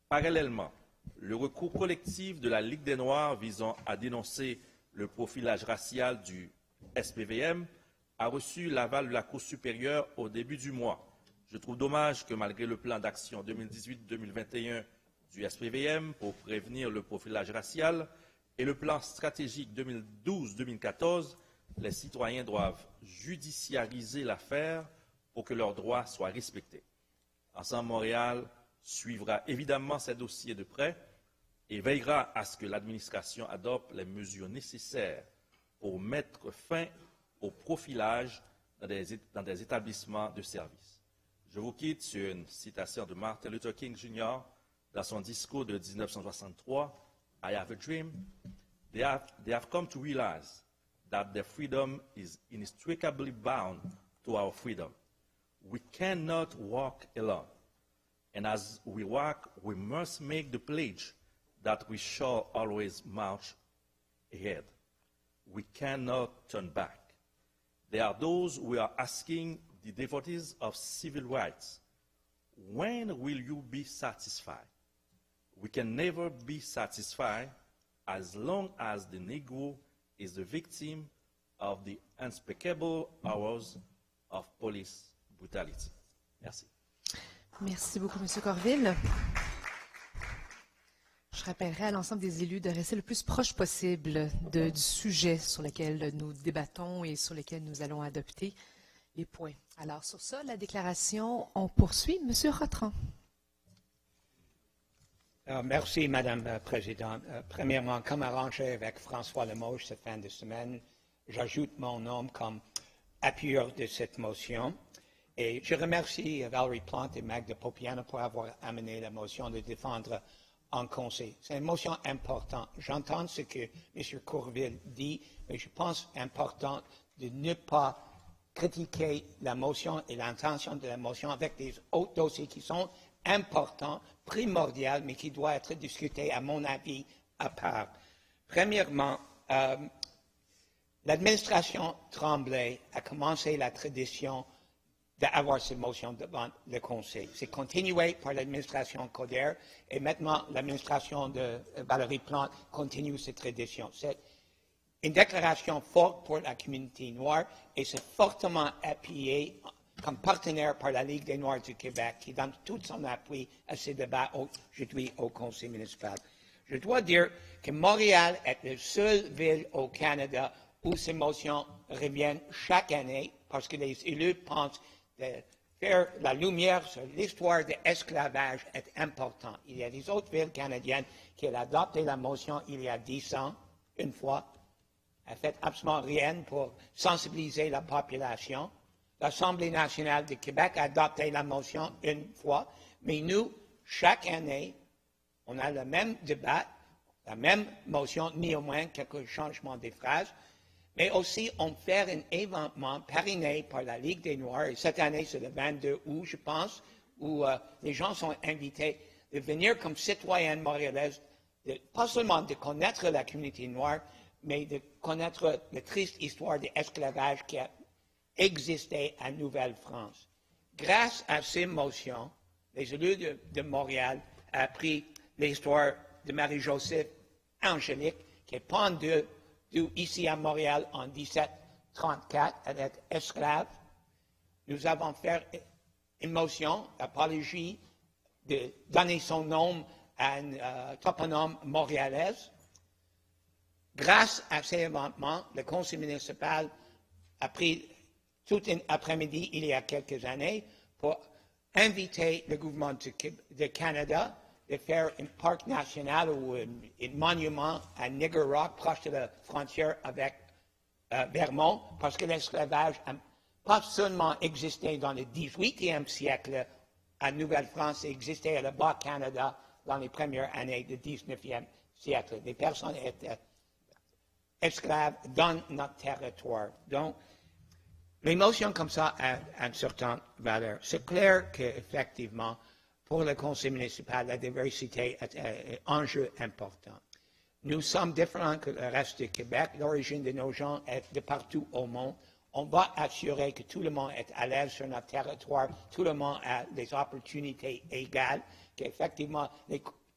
Parallèlement, le recours collectif de la Ligue des Noirs visant à dénoncer le profilage racial du SPVM a reçu l'aval de la Cour supérieure au début du mois. Je trouve dommage que malgré le plan d'action 2018-2021 du SPVM pour prévenir le profilage racial et le plan stratégique 2012-2014, les citoyens doivent judiciariser l'affaire pour que leurs droits soient respectés. Ensemble Montréal suivra évidemment ces dossiers de près et veillera à ce que l'administration adopte les mesures nécessaires pour mettre fin au profilage dans des établissements de services. Je vous quitte sur une citation de Martin Luther King Jr. dans son discours de 1963, « I have a dream. They have come to realize that their freedom is inextricably bound to our freedom. We cannot walk alone. And as we walk, we must make the pledge that we shall always march ahead. We cannot turn back. There are those who are asking the devotees of civil rights, when will you be satisfied? We can never be satisfied as long as the Negro is the victim of the unspeakable hours of police brutality. Merci. Merci beaucoup, M. Corville. Je rappellerai à l'ensemble des élus de rester le plus proche possible du sujet sur lequel nous débattons et sur lequel nous allons adopter les points. Alors, sur ça, la déclaration, on poursuit. M. Rotran. Merci, Madame la Présidente. Premièrement, comme arrangé avec François Limoges cette fin de semaine, j'ajoute mon nom comme appuyeur de cette motion. Et je remercie Valérie Plante et Magda Popiana pour avoir amené la motion de défendre en conseil. C'est une motion importante. J'entends ce que M. Courville dit, mais je pense important de ne pas critiquer la motion et l'intention de la motion avec des autres dossiers qui sont importants, primordiaux, mais qui doivent être discutés, à mon avis, à part. Premièrement, l'administration Tremblay a commencé la tradition d'avoir cette motion devant le Conseil. C'est continué par l'administration Coderre et maintenant l'administration de Valérie Plante continue cette tradition. C'est une déclaration forte pour la communauté noire et c'est fortement appuyé comme partenaire par la Ligue des Noirs du Québec qui donne tout son appui à ces débats aujourd'hui au Conseil municipal. Je dois dire que Montréal est la seule ville au Canada où ces motions reviennent chaque année parce que les élus pensent de faire la lumière sur l'histoire de l'esclavage est important. Il y a des autres villes canadiennes qui ont adopté la motion il y a 10 ans, une fois, a fait absolument rien pour sensibiliser la population. L'Assemblée nationale du Québec a adopté la motion une fois, mais nous, chaque année, on a le même débat, la même motion, ni au moins quelques changements des phrases, mais aussi on fait un événement parrainé par la Ligue des Noirs, et cette année c'est le 22 août, je pense, où les gens sont invités de venir comme citoyens montréalais, pas seulement de connaître la communauté noire, mais de connaître la triste histoire de l'esclavage qui a existé en Nouvelle-France. Grâce à ces motions, les élus de Montréal ont appris l'histoire de Marie-Joseph Angélique, qui est pendue ici à Montréal en 1734, elle est esclave. Nous avons fait une motion, apologie, de donner son nom à un toponyme montréalais. Grâce à ces événements, le conseil municipal a pris tout un après-midi il y a quelques années pour inviter le gouvernement du Canada de faire un parc national ou un monument à Nigger Rock, proche de la frontière avec Vermont, parce que l'esclavage n'a pas seulement existé dans le 18e siècle en Nouvelle-France, il existait à le Bas-Canada dans les premières années du 19e siècle. Les personnes étaient esclaves dans notre territoire. Donc, l'émotion comme ça a une certaine valeur. C'est clair qu'effectivement, pour le conseil municipal, la diversité est un enjeu important. Nous sommes différents que le reste du Québec. L'origine de nos gens est de partout au monde. On va assurer que tout le monde est à l'aise sur notre territoire, tout le monde a des opportunités égales, qu'effectivement,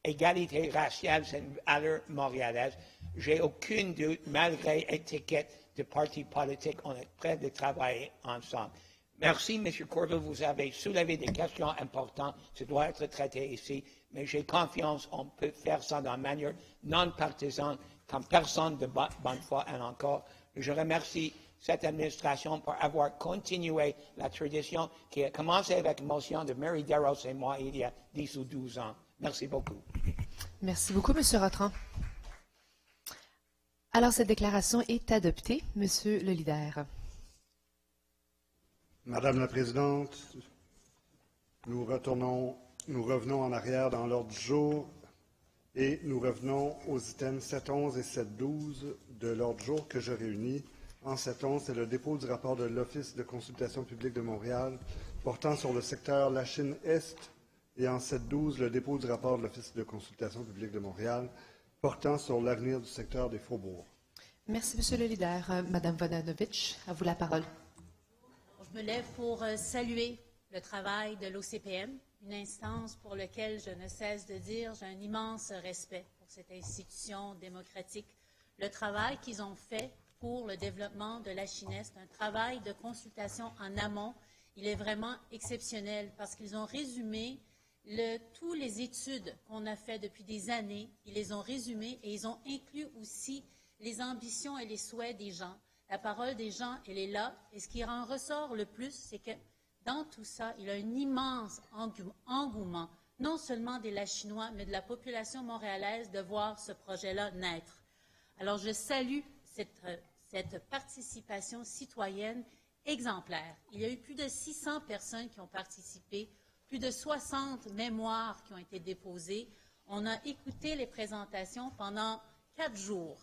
l'égalité raciale, c'est une valeur montréalaise. J'ai aucune doute, malgré l'étiquette de parti politique, on est prêt de travailler ensemble. Merci, M. Courville, vous avez soulevé des questions importantes, ça doit être traité ici, mais j'ai confiance, on peut faire ça d'une manière non partisane, comme personne de bonne foi et encore. Je remercie cette administration pour avoir continué la tradition qui a commencé avec une motion de Mary Darrows et moi il y a 10 ou 12 ans. Merci beaucoup. Merci beaucoup, M. Rotran. Alors, cette déclaration est adoptée. Monsieur le leader. Madame la Présidente, nous revenons en arrière dans l'ordre du jour et nous revenons aux items 7.11 et 7.12 de l'ordre du jour que je réunis. En 7.11, c'est le dépôt du rapport de l'Office de consultation publique de Montréal portant sur le secteur Lachine-Est et en 7.12, le dépôt du rapport de l'Office de consultation publique de Montréal portant sur l'avenir du secteur des faubourgs. Merci, Monsieur le leader. Madame Vodanovic, à vous la parole. Je me lève pour saluer le travail de l'OCPM, une instance pour laquelle je ne cesse de dire j'ai un immense respect pour cette institution démocratique. Le travail qu'ils ont fait pour le développement de la Chine-Est, un travail de consultation en amont, il est vraiment exceptionnel parce qu'ils ont résumé toutes les études qu'on a faites depuis des années, ils les ont résumées et ils ont inclus aussi les ambitions et les souhaits des gens. La parole des gens, elle est là. Et ce qui en ressort le plus, c'est que dans tout ça, il y a un immense engouement, non seulement des Lachinois, mais de la population montréalaise de voir ce projet-là naître. Alors, je salue cette participation citoyenne exemplaire. Il y a eu plus de 600 personnes qui ont participé, plus de 60 mémoires qui ont été déposées. On a écouté les présentations pendant 4 jours.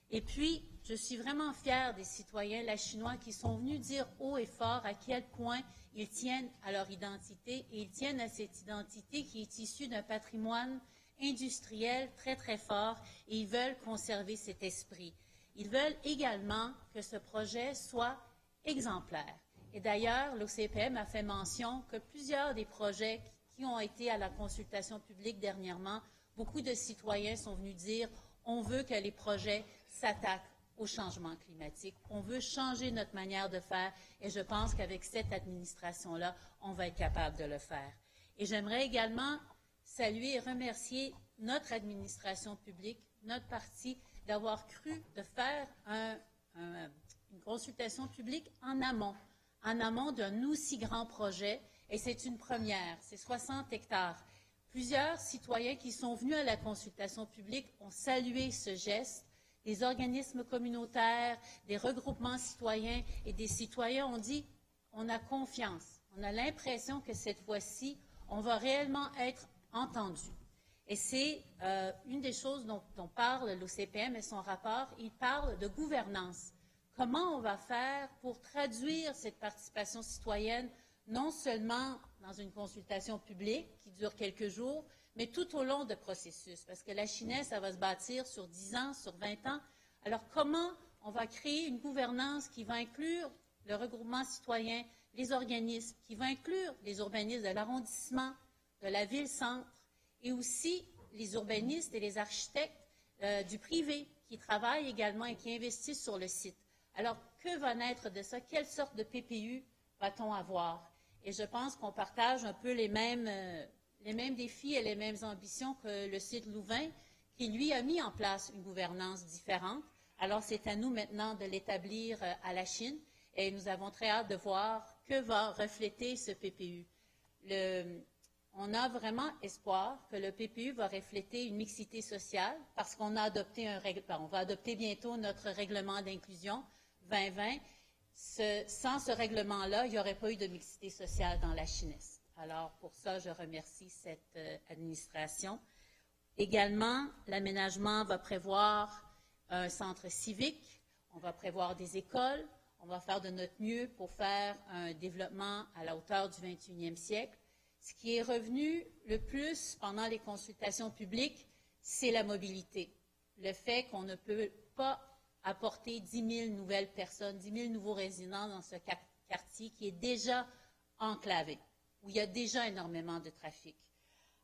Et puis, je suis vraiment fière des citoyens lachinois qui sont venus dire haut et fort à quel point ils tiennent à leur identité et ils tiennent à cette identité qui est issue d'un patrimoine industriel très, très fort et ils veulent conserver cet esprit. Ils veulent également que ce projet soit exemplaire. Et d'ailleurs, l'OCPM a fait mention que plusieurs des projets qui ont été à la consultation publique dernièrement, beaucoup de citoyens sont venus dire on veut que les projets s'attaquent au changement climatique. On veut changer notre manière de faire et je pense qu'avec cette administration-là, on va être capable de le faire. Et j'aimerais également saluer et remercier notre administration publique, notre parti, d'avoir cru de faire une consultation publique en amont d'un aussi grand projet. Et c'est une première, c'est 60 hectares. Plusieurs citoyens qui sont venus à la consultation publique ont salué ce geste. Des organismes communautaires, des regroupements citoyens et des citoyens ont dit on a confiance, on a l'impression que cette fois-ci, on va réellement être entendu. Et c'est une des choses dont parle l'OCPM et son rapport, il parle de gouvernance. Comment on va faire pour traduire cette participation citoyenne, non seulement dans une consultation publique qui dure quelques jours, mais tout au long du processus, parce que la Chine, ça va se bâtir sur 10 ans, sur 20 ans. Alors, comment on va créer une gouvernance qui va inclure le regroupement citoyen, les organismes, qui va inclure les urbanistes de l'arrondissement, de la ville-centre, et aussi les urbanistes et les architectes du privé qui travaillent également et qui investissent sur le site. Alors, que va naître de ça? Quelle sorte de PPU va-t-on avoir? Et je pense qu'on partage un peu les mêmes défis et les mêmes ambitions que le site Louvain, qui, lui, a mis en place une gouvernance différente. Alors, c'est à nous maintenant de l'établir à la Chine et nous avons très hâte de voir que va refléter ce PPU. On a vraiment espoir que le PPU va refléter une mixité sociale parce qu'on a adopté on va adopter bientôt notre règlement d'inclusion 2020. Sans ce règlement-là, il n'y aurait pas eu de mixité sociale dans la Chine-Est. Alors, pour ça, je remercie cette administration. Également, l'aménagement va prévoir un centre civique, on va prévoir des écoles, on va faire de notre mieux pour faire un développement à la hauteur du 21e siècle. Ce qui est revenu le plus pendant les consultations publiques, c'est la mobilité. Le fait qu'on ne peut pas apporter 10 000 nouvelles personnes, 10 000 nouveaux résidents dans ce quartier qui est déjà enclavé, où il y a déjà énormément de trafic.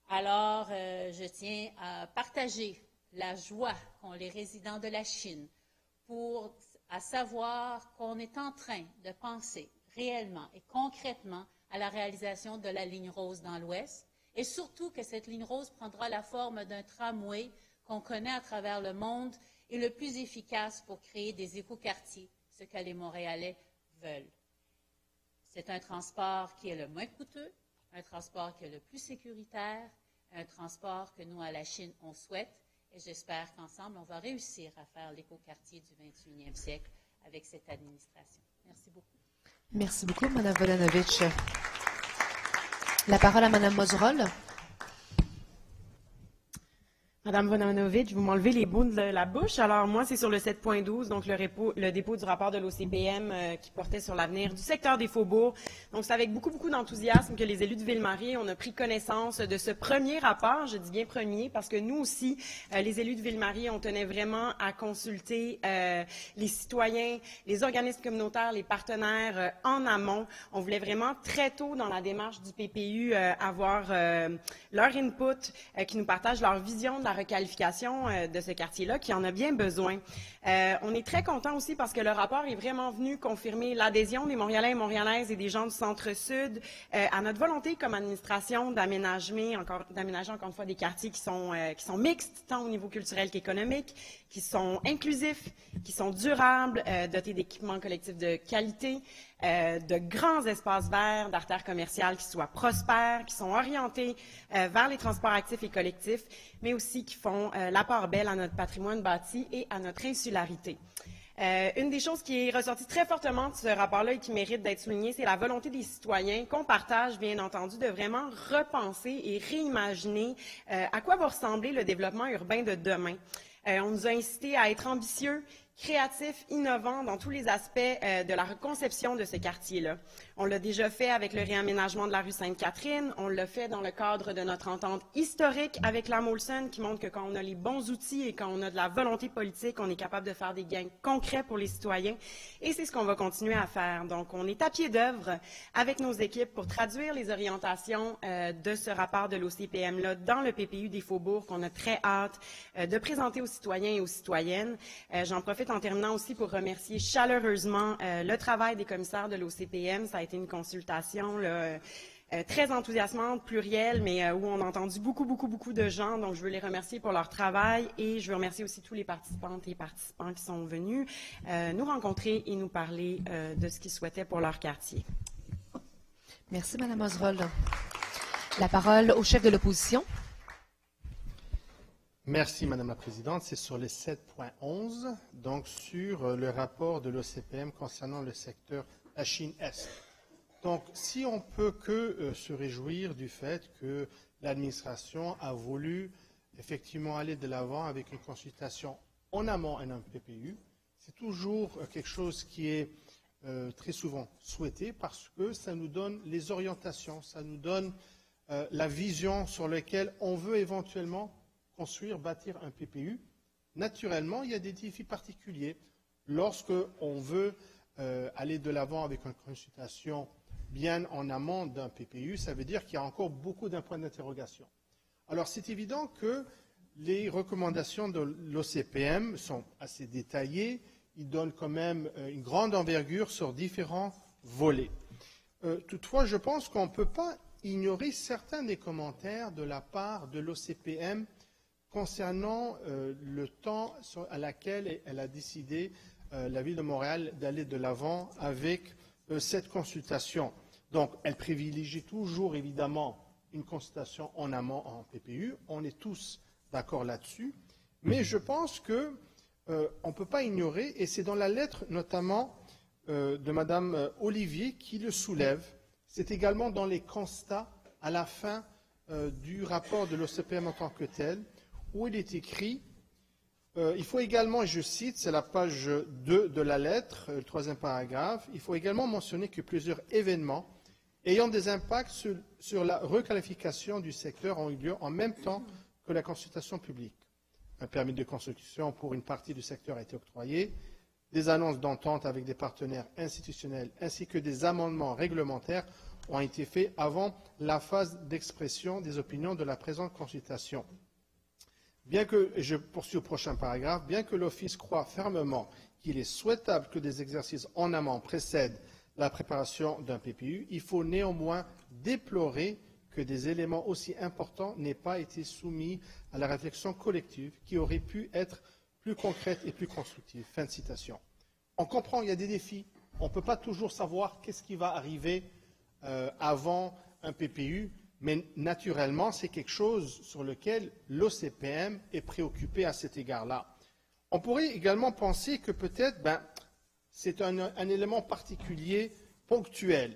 Alors, je tiens à partager la joie qu'ont les résidents de la Chine à savoir qu'on est en train de penser réellement et concrètement à la réalisation de la ligne rose dans l'Ouest, et surtout que cette ligne rose prendra la forme d'un tramway qu'on connaît à travers le monde et le plus efficace pour créer des écoquartiers, ce que les Montréalais veulent. C'est un transport qui est le moins coûteux, un transport qui est le plus sécuritaire, un transport que nous, à la Chine, on souhaite. Et j'espère qu'ensemble, on va réussir à faire l'écoquartier du 21e siècle avec cette administration. Merci beaucoup. Merci beaucoup, Mme Volanovich. La parole à Mme Moserol. Madame Volanovich, vous m'enlevez les bouts de la bouche. Alors, moi, c'est sur le 7.12, donc le dépôt du rapport de l'OCPM qui portait sur l'avenir du secteur des faubourgs. Donc, c'est avec beaucoup d'enthousiasme que les élus de Ville-Marie, on a pris connaissance de ce premier rapport. Je dis bien premier parce que nous aussi, les élus de Ville-Marie, on tenait vraiment à consulter les citoyens, les organismes communautaires, les partenaires en amont. On voulait vraiment très tôt dans la démarche du PPU avoir leur input, qui nous partagent leur vision de la requalification de ce quartier-là, qui en a bien besoin. On est très content aussi parce que le rapport est vraiment venu confirmer l'adhésion des Montréalais et Montréalaises et des gens du Centre-Sud à notre volonté comme administration d'aménager encore une fois des quartiers qui sont mixtes, tant au niveau culturel qu'économique, qui sont inclusifs, qui sont durables, dotés d'équipements collectifs de qualité, de grands espaces verts, d'artères commerciales qui soient prospères, qui sont orientés vers les transports actifs et collectifs, mais aussi qui font la part belle à notre patrimoine bâti et à notre insularité. Une des choses qui est ressortie très fortement de ce rapport-là et qui mérite d'être soulignée, c'est la volonté des citoyens qu'on partage, bien entendu, de vraiment repenser et réimaginer à quoi va ressembler le développement urbain de demain. On nous a incités à être ambitieux, créatifs, innovants dans tous les aspects de la reconception de ce quartier-là. On l'a déjà fait avec le réaménagement de la rue Sainte-Catherine, on l'a fait dans le cadre de notre entente historique avec la Molson, qui montre que quand on a les bons outils et quand on a de la volonté politique, on est capable de faire des gains concrets pour les citoyens. Et c'est ce qu'on va continuer à faire. Donc, on est à pied d'œuvre avec nos équipes pour traduire les orientations de ce rapport de l'OCPM-là dans le PPU des Faubourgs qu'on a très hâte de présenter aux citoyens et aux citoyennes. J'en profite en terminant aussi pour remercier chaleureusement le travail des commissaires de l'OCPM. Ça a été une consultation là, très enthousiasmante, plurielle, mais où on a entendu beaucoup de gens. Donc, je veux les remercier pour leur travail et je veux remercier aussi tous les participantes et participants qui sont venus nous rencontrer et nous parler de ce qu'ils souhaitaient pour leur quartier. Merci, Mme Moserol. La parole au chef de l'opposition. Merci, Madame la Présidente. C'est sur les 7.11, donc sur le rapport de l'OCPM concernant le secteur la Chine-Est. Donc, si on peut que se réjouir du fait que l'administration a voulu effectivement aller de l'avant avec une consultation en amont et un PPU, c'est toujours quelque chose qui est très souvent souhaité parce que ça nous donne les orientations, ça nous donne la vision sur laquelle on veut éventuellement construire, bâtir un PPU. Naturellement, il y a des défis particuliers. Lorsque on veut aller de l'avant avec une consultation bien en amont d'un PPU, ça veut dire qu'il y a encore beaucoup d'un point d'interrogation. Alors, c'est évident que les recommandations de l'OCPM sont assez détaillées. Ils donnent quand même une grande envergure sur différents volets. Toutefois, je pense qu'on ne peut pas ignorer certains des commentaires de la part de l'OCPM concernant le temps à laquelle elle a décidé, la Ville de Montréal, d'aller de l'avant avec cette consultation. Donc, elle privilégie toujours, évidemment, une consultation en amont en PPU. On est tous d'accord là-dessus. Mais je pense qu'on ne peut pas ignorer, et c'est dans la lettre notamment de Mme Olivier qui le soulève, c'est également dans les constats à la fin du rapport de l'OCPM en tant que tel, où il est écrit il faut également, et je cite, c'est la page 2 de la lettre, le troisième paragraphe, il faut également mentionner que plusieurs événements ayant des impacts sur la requalification du secteur ont eu lieu en même temps que la consultation publique. un permis de construction pour une partie du secteur a été octroyé. Des annonces d'entente avec des partenaires institutionnels ainsi que des amendements réglementaires ont été faits avant la phase d'expression des opinions de la présente consultation. Bien que, et je poursuis au prochain paragraphe, bien que l'Office croit fermement qu'il est souhaitable que des exercices en amont précèdent la préparation d'un PPU, il faut néanmoins déplorer que des éléments aussi importants n'aient pas été soumis à la réflexion collective qui aurait pu être plus concrète et plus constructive. Fin de citation. On comprend, il y a des défis. On ne peut pas toujours savoir qu'est-ce qui va arriver avant un PPU, mais naturellement, c'est quelque chose sur lequel l'OCPM est préoccupé à cet égard-là. On pourrait également penser que peut-être, c'est un élément particulier, ponctuel,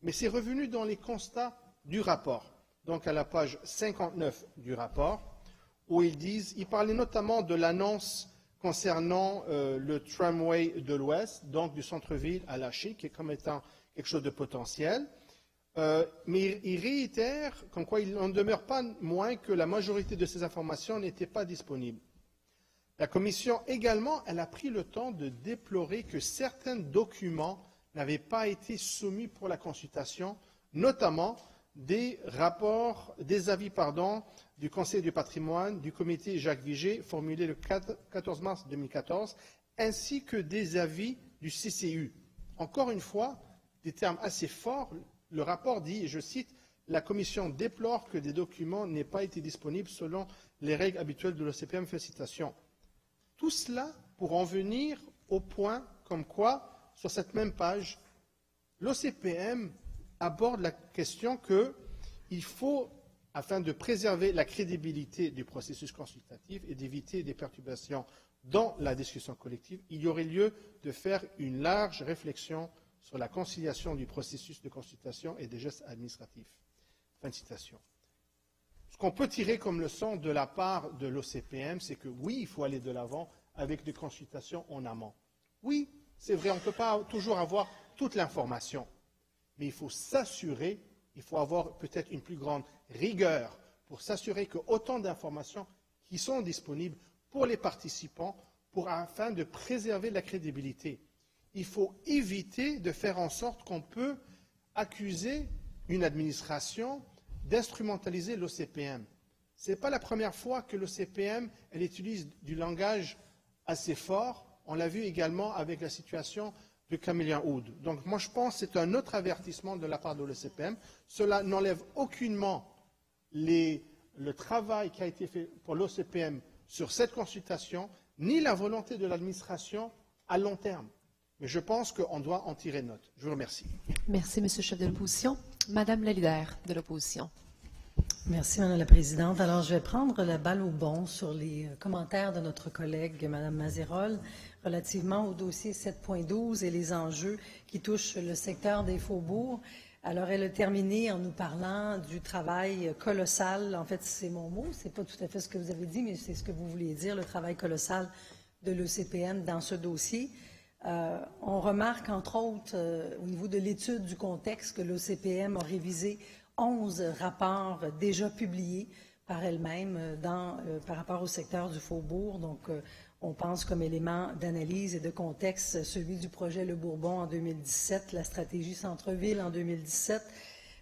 mais c'est revenu dans les constats du rapport. Donc à la page 59 du rapport, où ils parlaient notamment de l'annonce concernant le tramway de l'Ouest, donc du centre-ville à Lachey, qui est comme étant quelque chose de potentiel. Mais ils réitèrent comme quoi il n'en demeure pas moins que la majorité de ces informations n'étaient pas disponibles. La Commission également, elle a pris le temps de déplorer que certains documents n'avaient pas été soumis pour la consultation, notamment des avis du Conseil du patrimoine du comité Jacques Vigée formulés le 14 mars 2014, ainsi que des avis du CCU. Encore une fois, des termes assez forts. Le rapport dit, et je cite, « La Commission déplore que des documents n'aient pas été disponibles selon les règles habituelles de l'OCPM. » Félicitations. Tout cela pour en venir au point comme quoi, sur cette même page, l'OCPM aborde la question qu'il faut, afin de préserver la crédibilité du processus consultatif et d'éviter des perturbations dans la discussion collective, il y aurait lieu de faire une large réflexion sur la conciliation du processus de consultation et des gestes administratifs. Fin de citation. Ce qu'on peut tirer comme leçon de la part de l'OCPM, c'est que oui, il faut aller de l'avant avec des consultations en amont. Oui, c'est vrai, on ne peut pas toujours avoir toute l'information, mais il faut s'assurer, il faut avoir peut-être une plus grande rigueur pour s'assurer que autant d'informations qui sont disponibles pour les participants afin de préserver la crédibilité. Il faut éviter de faire en sorte qu'on peut accuser une administration d'instrumentaliser l'OCPM. Ce n'est pas la première fois que l'OCPM utilise du langage assez fort. On l'a vu également avec la situation de Camélia Oud. Donc moi je pense que c'est un autre avertissement de la part de l'OCPM. Cela n'enlève aucunement le travail qui a été fait pour l'OCPM sur cette consultation, ni la volonté de l'administration à long terme. Mais je pense qu'on doit en tirer note. Je vous remercie. Merci, Monsieur le chef de l'opposition. Madame la leader de l'opposition. Merci, Madame la Présidente. Alors, je vais prendre la balle au bond sur les commentaires de notre collègue, Madame Mazerol, relativement au dossier 7.12 et les enjeux qui touchent le secteur des faubourgs. Alors, elle a terminé en nous parlant du travail colossal. En fait, c'est mon mot, c'est pas tout à fait ce que vous avez dit, mais c'est ce que vous vouliez dire, le travail colossal de l'OCPM dans ce dossier. On remarque, entre autres, au niveau de l'étude du contexte, que l'OCPM a révisé 11 rapports déjà publiés par elle-même par rapport au secteur du faubourg. Donc, on pense comme élément d'analyse et de contexte celui du projet Le Bourbon en 2017, la stratégie centre-ville en 2017,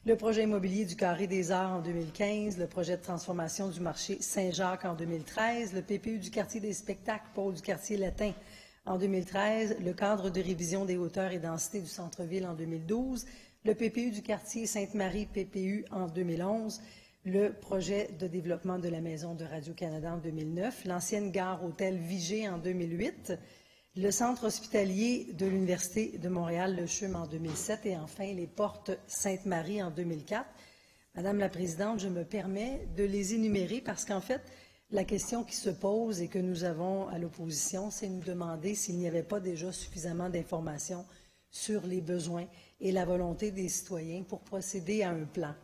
le projet immobilier du Carré des Arts en 2015, le projet de transformation du marché Saint-Jacques en 2013, le PPU du quartier des spectacles, pôle du quartier latin en 2013, le cadre de révision des hauteurs et densités du centre-ville en 2012, le PPU du quartier Sainte-Marie, PPU en 2011, le projet de développement de la maison de Radio-Canada en 2009, l'ancienne gare hôtel Vigée en 2008, le centre hospitalier de l'Université de Montréal, le CHUM en 2007 et enfin les portes Sainte-Marie en 2004. Madame la Présidente, je me permets de les énumérer parce qu'en fait, la question qui se pose et que nous avons à l'opposition, c'est nous demander s'il n'y avait pas déjà suffisamment d'informations sur les besoins et la volonté des citoyens pour procéder à un plan.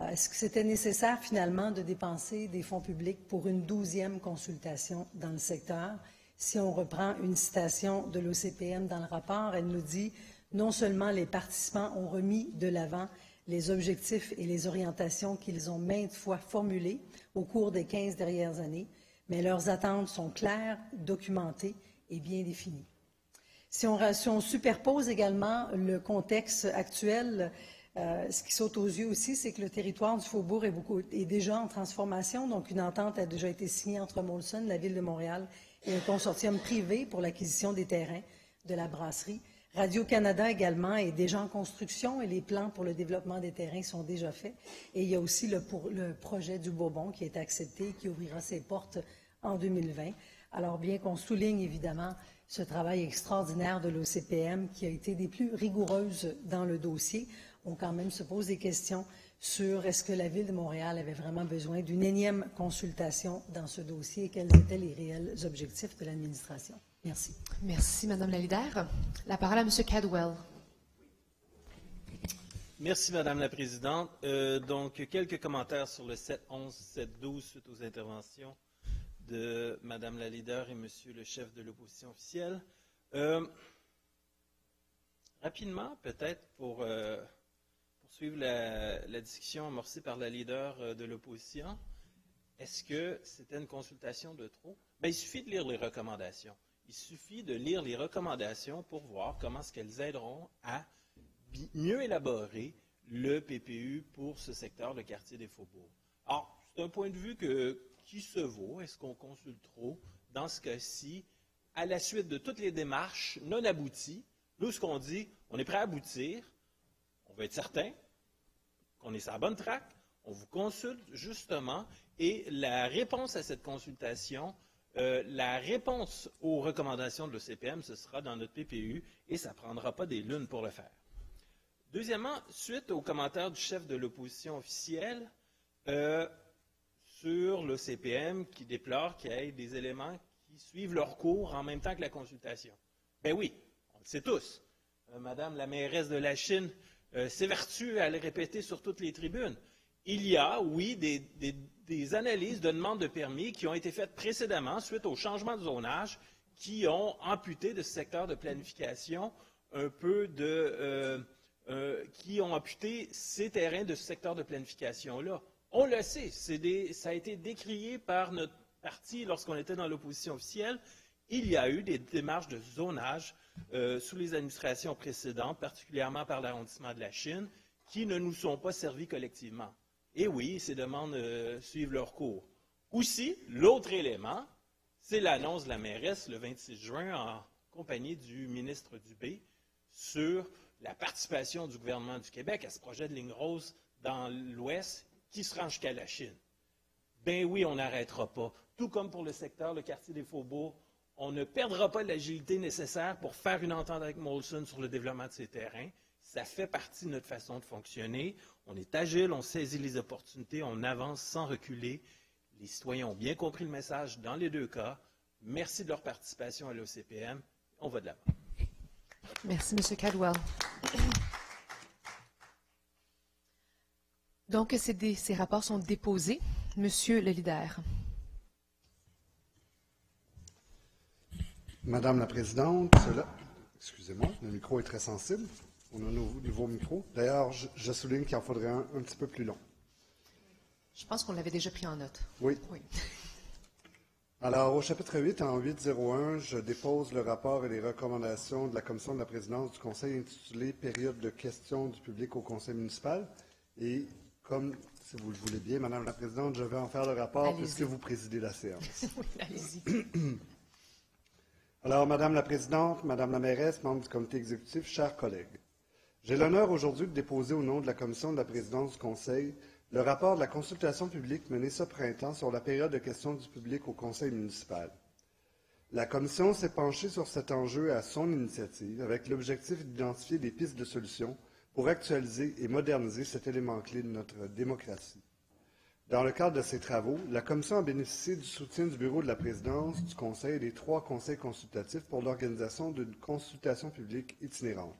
Est-ce que c'était nécessaire finalement de dépenser des fonds publics pour une 12e consultation dans le secteur? Si on reprend une citation de l'OCPM dans le rapport, elle nous dit « Non seulement les participants ont remis de l'avant les objectifs et les orientations qu'ils ont maintes fois formulés au cours des 15 dernières années, mais leurs attentes sont claires, documentées et bien définies. Si on superpose également le contexte actuel, ce qui saute aux yeux aussi, c'est que le territoire du Faubourg est déjà en transformation. Donc, une entente a déjà été signée entre Molson, la Ville de Montréal, et un consortium privé pour l'acquisition des terrains de la brasserie. Radio-Canada également est déjà en construction et les plans pour le développement des terrains sont déjà faits. Et il y a aussi le projet du Bourbon qui est accepté et qui ouvrira ses portes en 2020. Alors, bien qu'on souligne évidemment ce travail extraordinaire de l'OCPM qui a été des plus rigoureuses dans le dossier, on quand même se pose des questions sur est-ce que la Ville de Montréal avait vraiment besoin d'une énième consultation dans ce dossier et quels étaient les réels objectifs de l'administration. Merci. Merci, Madame la leader. La parole à Monsieur Cadwell. Merci, Madame la Présidente. Donc, quelques commentaires sur le 7-11, 7-12 suite aux interventions de Madame la leader et Monsieur le chef de l'opposition officielle. Rapidement, peut-être pour poursuivre la discussion amorcée par la leader de l'opposition, est-ce que c'était une consultation de trop? Bien, il suffit de lire les recommandations. Il suffit de lire les recommandations pour voir comment est-ce qu'elles aideront à mieux élaborer le PPU pour ce secteur, le quartier des Faubourgs. Alors, c'est un point de vue qui se vaut. Est-ce qu'on consulte trop? Dans ce cas-ci, à la suite de toutes les démarches non abouties, nous, ce qu'on dit, on est prêt à aboutir, on veut être certain qu'on est sur la bonne track, on vous consulte justement, et la réponse à cette consultation, la réponse aux recommandations de l'OCPM, ce sera dans notre PPU, et ça ne prendra pas des lunes pour le faire. Deuxièmement, suite aux commentaires du chef de l'opposition officielle, sur l'OCPM qui déplore qu'il y ait des éléments qui suivent leur cours en même temps que la consultation. Ben oui, on le sait tous. Madame la mairesse de la Chine s'évertue à le répéter sur toutes les tribunes. Il y a, oui, des analyses de demande de permis qui ont été faites précédemment suite au changement de zonage qui ont amputé de ce secteur de planification un peu qui ont amputé ces terrains de ce secteur de planification-là. On le sait, ça a été décrié par notre parti lorsqu'on était dans l'opposition officielle. Il y a eu des démarches de zonage sous les administrations précédentes, particulièrement par l'arrondissement de la Chine, qui ne nous sont pas servis collectivement. Et oui, ces demandes suivent leur cours. Aussi, l'autre élément, c'est l'annonce de la mairesse le 26 juin en compagnie du ministre Dubé sur la participation du gouvernement du Québec à ce projet de ligne rose dans l'Ouest qui se rend jusqu'à la Chine. Ben oui, on n'arrêtera pas. Tout comme pour le secteur, le quartier des Faubourgs, on ne perdra pas l'agilité nécessaire pour faire une entente avec Molson sur le développement de ces terrains. Ça fait partie de notre façon de fonctionner. On est agile, on saisit les opportunités, on avance sans reculer. Les citoyens ont bien compris le message dans les deux cas. Merci de leur participation à l'OCPM. On va de l'avant. Merci, M. Cadwell. Donc, ces rapports sont déposés. Monsieur le leader. Madame la Présidente, excusez-moi, le micro est très sensible. On a un nouveau micro. D'ailleurs, je souligne qu'il en faudrait un petit peu plus long. Je pense qu'on l'avait déjà pris en note. Oui. Alors, au chapitre 8, en 8.01, je dépose le rapport et les recommandations de la Commission de la présidence du Conseil intitulé « Période de questions du public au Conseil municipal ». Et comme, si vous le voulez bien, Madame la Présidente, je vais en faire le rapport puisque vous présidez la séance. Oui, allez-y. Alors, Madame la Présidente, Madame la mairesse, membres du comité exécutif, chers collègues, j'ai l'honneur aujourd'hui de déposer au nom de la Commission de la présidence du Conseil le rapport de la consultation publique menée ce printemps sur la période de questions du public au Conseil municipal. La Commission s'est penchée sur cet enjeu à son initiative avec l'objectif d'identifier des pistes de solutions pour actualiser et moderniser cet élément clé de notre démocratie. Dans le cadre de ces travaux, la Commission a bénéficié du soutien du Bureau de la présidence, du Conseil et des 3 conseils consultatifs pour l'organisation d'une consultation publique itinérante.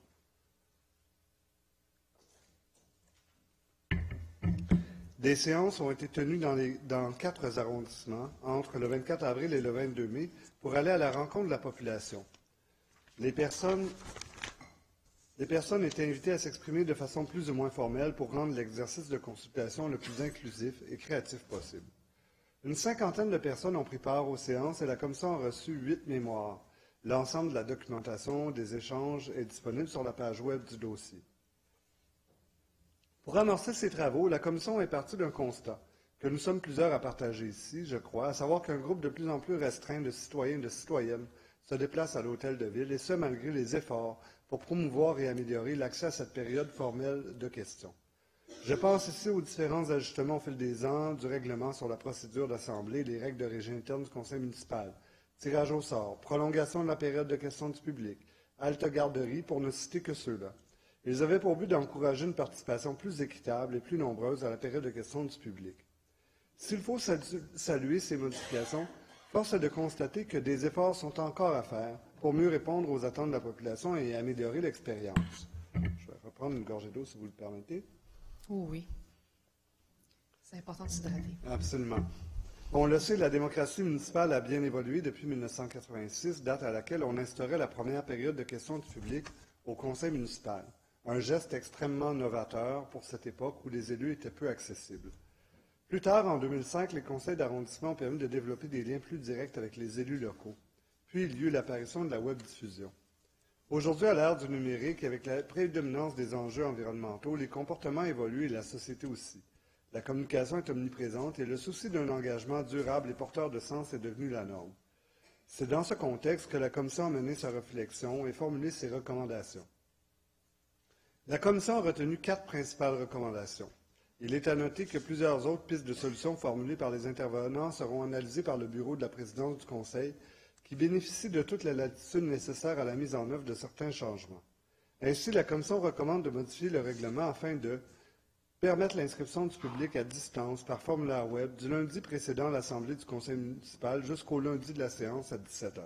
Des séances ont été tenues dans 4 arrondissements entre le 24 avril et le 22 mai pour aller à la rencontre de la population. Les personnes étaient invitées à s'exprimer de façon plus ou moins formelle pour rendre l'exercice de consultation le plus inclusif et créatif possible. Une cinquantaine de personnes ont pris part aux séances et la commission a reçu 8 mémoires. L'ensemble de la documentation des échanges est disponible sur la page web du dossier. Pour amorcer ces travaux, la commission est partie d'un constat que nous sommes plusieurs à partager ici, je crois, à savoir qu'un groupe de plus en plus restreint de citoyens et de citoyennes se déplace à l'hôtel de ville, et ce, malgré les efforts pour promouvoir et améliorer l'accès à cette période formelle de questions. Je pense ici aux différents ajustements au fil des ans du règlement sur la procédure d'assemblée, les règles de régie interne du conseil municipal, tirage au sort, prolongation de la période de questions du public, halte garderie, pour ne citer que ceux-là. Ils avaient pour but d'encourager une participation plus équitable et plus nombreuse à la période de questions du public. S'il faut saluer ces modifications, force est de constater que des efforts sont encore à faire pour mieux répondre aux attentes de la population et améliorer l'expérience. Je vais reprendre une gorgée d'eau, si vous le permettez. Oh oui. C'est important de s'hydrater. Absolument. On le sait, la démocratie municipale a bien évolué depuis 1986, date à laquelle on instaurait la première période de questions du public au conseil municipal. Un geste extrêmement novateur pour cette époque où les élus étaient peu accessibles. Plus tard, en 2005, les conseils d'arrondissement ont permis de développer des liens plus directs avec les élus locaux. Puis il y eut l'apparition de la web-diffusion. Aujourd'hui, à l'ère du numérique, avec la prédominance des enjeux environnementaux, les comportements évoluent et la société aussi. La communication est omniprésente et le souci d'un engagement durable et porteur de sens est devenu la norme. C'est dans ce contexte que la Commission a mené sa réflexion et formulé ses recommandations. La Commission a retenu 4 principales recommandations. Il est à noter que plusieurs autres pistes de solutions formulées par les intervenants seront analysées par le bureau de la présidence du Conseil, qui bénéficie de toute la latitude nécessaire à la mise en œuvre de certains changements. Ainsi, la Commission recommande de modifier le règlement afin de permettre l'inscription du public à distance par formulaire web du lundi précédant l'Assemblée du Conseil municipal jusqu'au lundi de la séance à 17 h.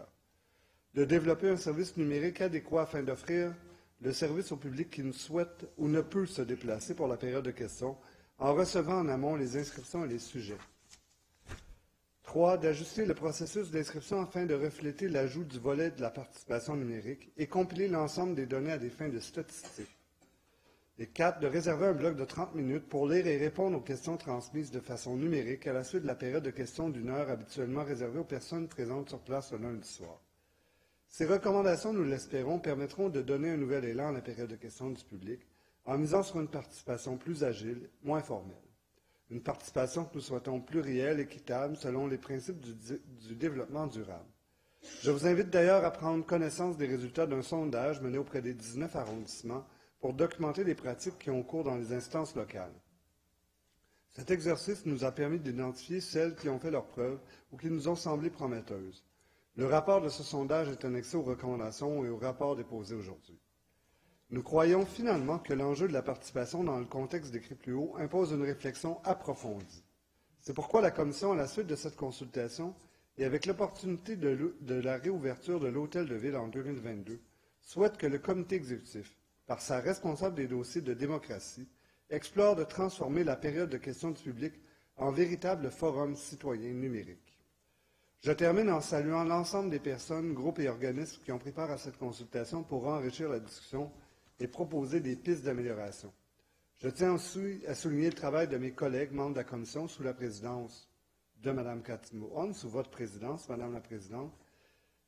De développer un service numérique adéquat afin d'offrir le service au public qui ne souhaite ou ne peut se déplacer pour la période de questions, en recevant en amont les inscriptions et les sujets. 3. D'ajuster le processus d'inscription afin de refléter l'ajout du volet de la participation numérique et compiler l'ensemble des données à des fins de statistiques. Et 4. De réserver un bloc de 30 minutes pour lire et répondre aux questions transmises de façon numérique à la suite de la période de questions d'1 heure habituellement réservée aux personnes présentes sur place le lundi soir. Ces recommandations, nous l'espérons, permettront de donner un nouvel élan à la période de questions du public en misant sur une participation plus agile, moins formelle. Une participation que nous souhaitons plurielle, équitable, selon les principes du développement durable. Je vous invite d'ailleurs à prendre connaissance des résultats d'un sondage mené auprès des 19 arrondissements pour documenter les pratiques qui ont cours dans les instances locales. Cet exercice nous a permis d'identifier celles qui ont fait leurs preuves ou qui nous ont semblé prometteuses. Le rapport de ce sondage est annexé aux recommandations et au rapport déposé aujourd'hui. Nous croyons finalement que l'enjeu de la participation dans le contexte décrit plus haut impose une réflexion approfondie. C'est pourquoi la Commission, à la suite de cette consultation et avec l'opportunité de la réouverture de l'Hôtel de Ville en 2022, souhaite que le comité exécutif, par sa responsable des dossiers de démocratie, explore de transformer la période de questions du public en véritable forum citoyen numérique. Je termine en saluant l'ensemble des personnes, groupes et organismes qui ont pris part à cette consultation pour enrichir la discussion et proposer des pistes d'amélioration. Je tiens aussi à souligner le travail de mes collègues membres de la Commission sous la présidence de Mme Cathy Mohan, sous votre présidence, Madame la Présidente,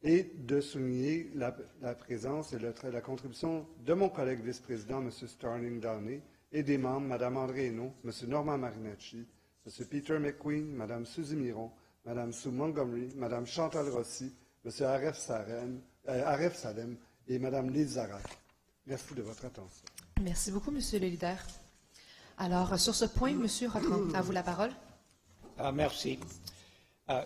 et de souligner la présence et la contribution de mon collègue vice-président, M. Starling Downey, et des membres, Mme André Hainaut, M. Norman Marinacci, M. Peter McQueen, Mme Suzy Miron, Mme Sue Montgomery, Mme Chantal Rossi, M. Aref Salem et Mme Lise Zarak. Merci de votre attention. Merci beaucoup, M. le leader. Alors, sur ce point, M. Rotrand, à vous la parole. Merci.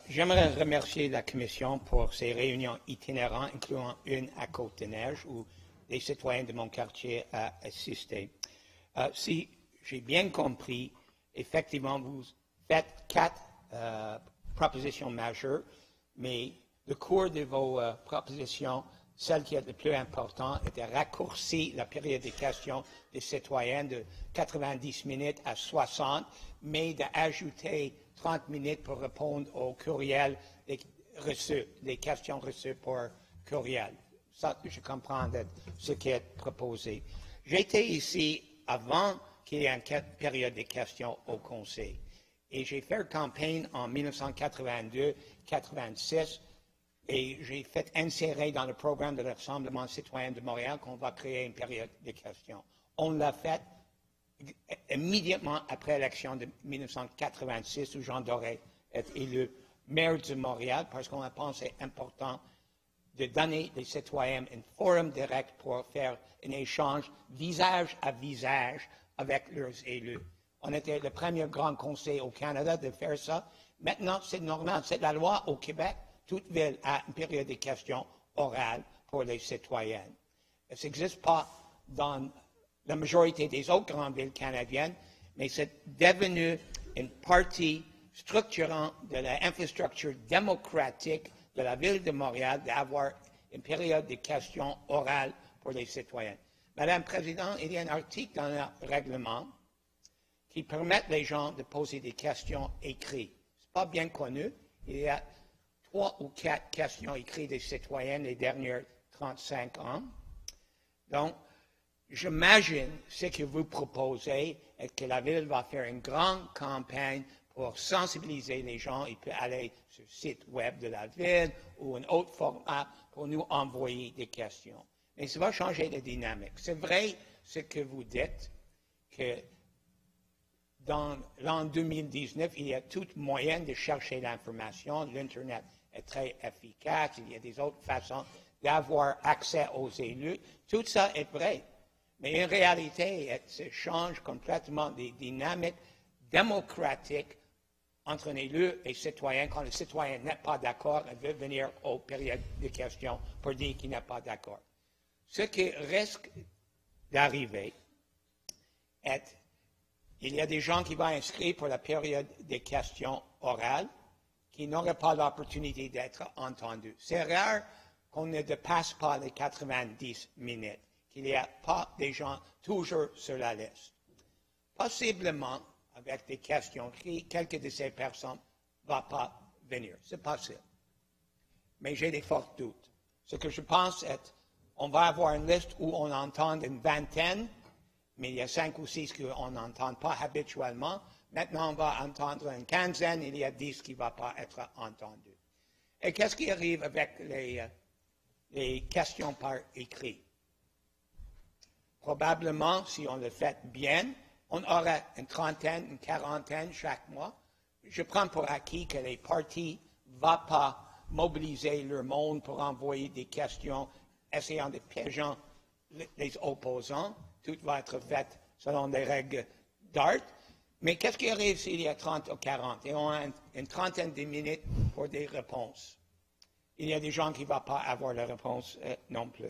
J'aimerais remercier la Commission pour ces réunions itinérantes, incluant une à Côte-des-Neiges, où les citoyens de mon quartier ont assisté. Si j'ai bien compris, effectivement, vous faites 4 propositions majeures, mais le cours de vos propositions, celle qui est le plus importante, est de raccourcir la période de questions des citoyens de 90 minutes à 60, mais d'ajouter 30 minutes pour répondre aux courriels reçus, les questions reçues par courriel. Ça, je comprends ce qui est proposé. J'étais ici avant qu'il y ait une période de questions au Conseil. Et j'ai fait campagne en 1982-86 et j'ai fait insérer dans le programme de le Rassemblement citoyen de Montréal qu'on va créer une période de questions. On l'a fait immédiatement après l'élection de 1986 où Jean Doré est élu maire de Montréal parce qu'on a pensé important de donner aux citoyens un forum direct pour faire un échange visage à visage avec leurs élus. On était le premier grand conseil au Canada de faire ça. Maintenant, c'est normal. C'est la loi au Québec. Toute ville a une période de questions orales pour les citoyens. Ça n'existe pas dans la majorité des autres grandes villes canadiennes, mais c'est devenu une partie structurante de l'infrastructure démocratique de la ville de Montréal d'avoir une période de questions orales pour les citoyens. Madame la Présidente, il y a un article dans le règlement qui permet les gens de poser des questions écrites. Ce n'est pas bien connu. Il y a 3 ou 4 questions écrites des citoyens les derniers 35 ans. Donc, j'imagine ce que vous proposez est que la ville va faire une grande campagne pour sensibiliser les gens. Ils peuvent aller sur le site web de la ville ou un autre format pour nous envoyer des questions. Mais ça va changer la dynamique. C'est vrai ce que vous dites, que dans l'an 2019, il y a tout moyen de chercher l'information. L'Internet est très efficace. Il y a des autres façons d'avoir accès aux élus. Tout ça est vrai. Mais en réalité, ça change complètement des dynamiques démocratiques entre un élu et un citoyen. Quand le citoyen n'est pas d'accord, il veut venir aux périodes de questions pour dire qu'il n'est pas d'accord. Ce qui risque d'arriver est il y a des gens qui vont inscrire pour la période des questions orales qui n'auraient pas l'opportunité d'être entendus. C'est rare qu'on ne dépasse pas les 90 minutes, qu'il n'y a pas des gens toujours sur la liste. Possiblement, avec des questions écrites, quelques de ces personnes ne vont pas venir. C'est possible. Mais j'ai des forts doutes. Ce que je pense est qu'on va avoir une liste où on entend une vingtaine, mais il y a 5 ou 6 qu'on n'entend pas habituellement. Maintenant, on va entendre une quinzaine, il y a 10 qui ne vont pas être entendus. Et qu'est-ce qui arrive avec les questions par écrit? Probablement, si on le fait bien, on aura une trentaine, une quarantaine chaque mois. Je prends pour acquis que les partis ne vont pas mobiliser leur monde pour envoyer des questions essayant de piéger les opposants. Tout va être fait selon les règles d'art. Mais qu'est-ce qui arrive s'il y a 30 ou 40? Et on a une trentaine de minutes pour des réponses. Il y a des gens qui ne vont pas avoir la réponse non plus.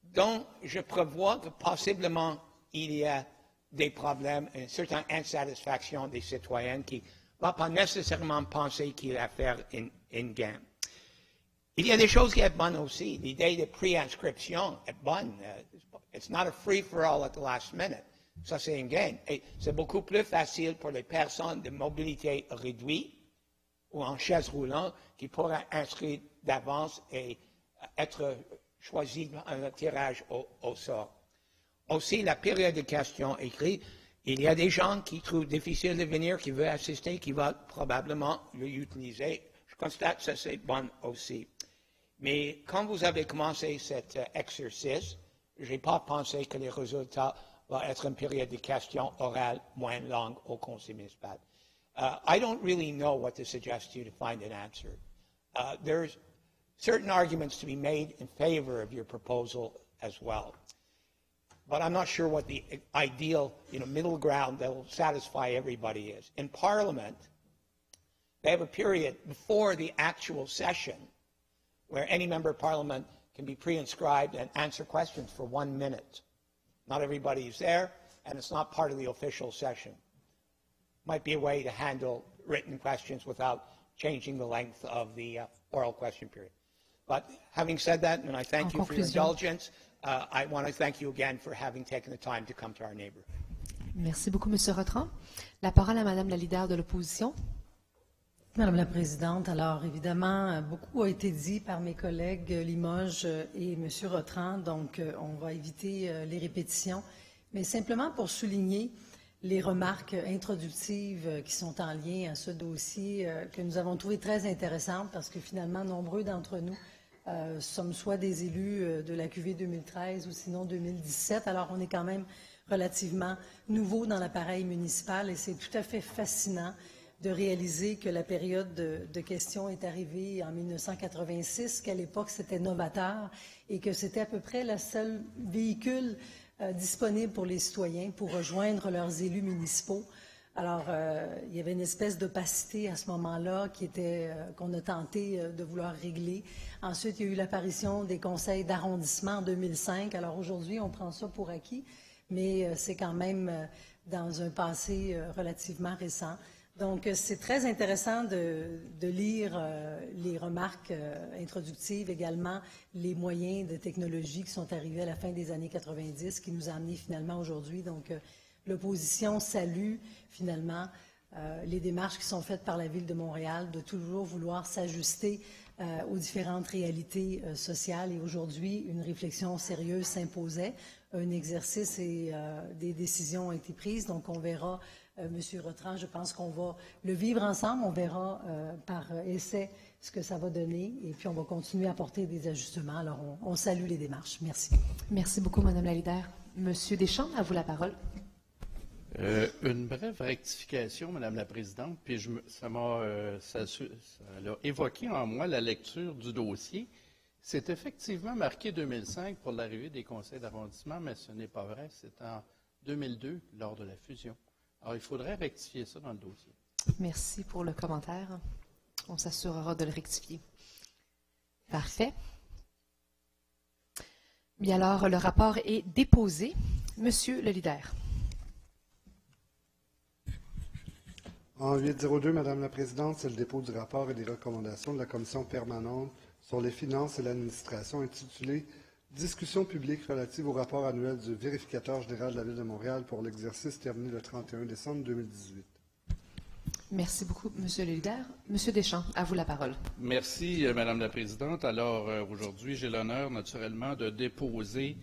Donc, je prévois que possiblement, il y a des problèmes, une certaine insatisfaction des citoyens qui ne vont pas nécessairement penser qu'il y a à faire une gain. Il y a des choses qui sont bonnes aussi. L'idée de pré-inscription est bonne. It's not a free-for-all at the last minute. Ça, c'est un gain. Et c'est beaucoup plus facile pour les personnes de mobilité réduite ou en chaise roulante qui pourraient inscrire d'avance et être choisis dans un tirage au sort. Aussi, la période de questions écrites, il y a des gens qui trouvent difficile de venir, qui veulent assister, qui vont probablement l'utiliser. Je constate que ça, c'est bon aussi. Mais quand vous avez commencé cet exercice, je n'ai pas pensé que les résultats vont être une période de questions orales moins longue au conseil municipal. I don't really know what to suggest to you to find an answer. There's certain arguments to be made in favor of your proposal as well. But I'm not sure what the ideal middle ground that will satisfy everybody is. In Parliament, they have a period before the actual session where any member of Parliament can be pre-inscribed and answer questions for 1 minute. Not everybody is there, and it's not part of the official session. Might be a way to handle written questions without changing the length of the oral question period. But having said that, and I thank you for your indulgence, I want to thank you again for having taken the time to come to our neighborhood. Merci beaucoup, M. Rotran. La parole à Madame la leader de l'opposition. Madame la Présidente, alors évidemment, beaucoup a été dit par mes collègues Limoges et M. Rotran, donc on va éviter les répétitions. Mais simplement pour souligner les remarques introductives qui sont en lien à ce dossier que nous avons trouvé très intéressantes parce que finalement, nombreux d'entre nous sommes soit des élus de la QV 2013 ou sinon 2017. Alors, on est quand même relativement nouveau dans l'appareil municipal et c'est tout à fait fascinant de réaliser que la période de questions est arrivée en 1986, qu'à l'époque c'était novateur et que c'était à peu près le seul véhicule disponible pour les citoyens pour rejoindre leurs élus municipaux. Alors, il y avait une espèce d'opacité à ce moment-là qu'on a tenté de vouloir régler. Ensuite, il y a eu l'apparition des conseils d'arrondissement en 2005. Alors aujourd'hui, on prend ça pour acquis, mais c'est quand même dans un passé relativement récent. Donc, c'est très intéressant de lire les remarques introductives, également les moyens de technologie qui sont arrivés à la fin des années 90, qui nous a amenés finalement aujourd'hui. Donc, l'opposition salue finalement les démarches qui sont faites par la Ville de Montréal de toujours vouloir s'ajuster aux différentes réalités sociales. Et aujourd'hui, une réflexion sérieuse s'imposait, un exercice et des décisions ont été prises. Donc, on verra, Monsieur Rotran, je pense qu'on va le vivre ensemble. On verra par essai ce que ça va donner. Et puis, on va continuer à apporter des ajustements. Alors, on salue les démarches. Merci. Merci beaucoup, Madame la leader. Monsieur Deschamps, à vous la parole. Une brève rectification, Madame la Présidente, puis ça a évoqué en moi la lecture du dossier. C'est effectivement marqué 2005 pour l'arrivée des conseils d'arrondissement, mais ce n'est pas vrai. C'est en 2002, lors de la fusion. Alors, il faudrait rectifier ça dans le dossier. Merci pour le commentaire. On s'assurera de le rectifier. Parfait. Bien alors, le rapport est déposé. Monsieur le leader. En 802, Madame la Présidente, c'est le dépôt du rapport et des recommandations de la Commission permanente sur les finances et l'administration intitulé « Discussion publique relative au rapport annuel du vérificateur général de la Ville de Montréal pour l'exercice terminé le 31 décembre 2018 ». Merci beaucoup, Monsieur le leader. Monsieur Deschamps, à vous la parole. Merci, Madame la Présidente. Alors, aujourd'hui, j'ai l'honneur, naturellement, de déposer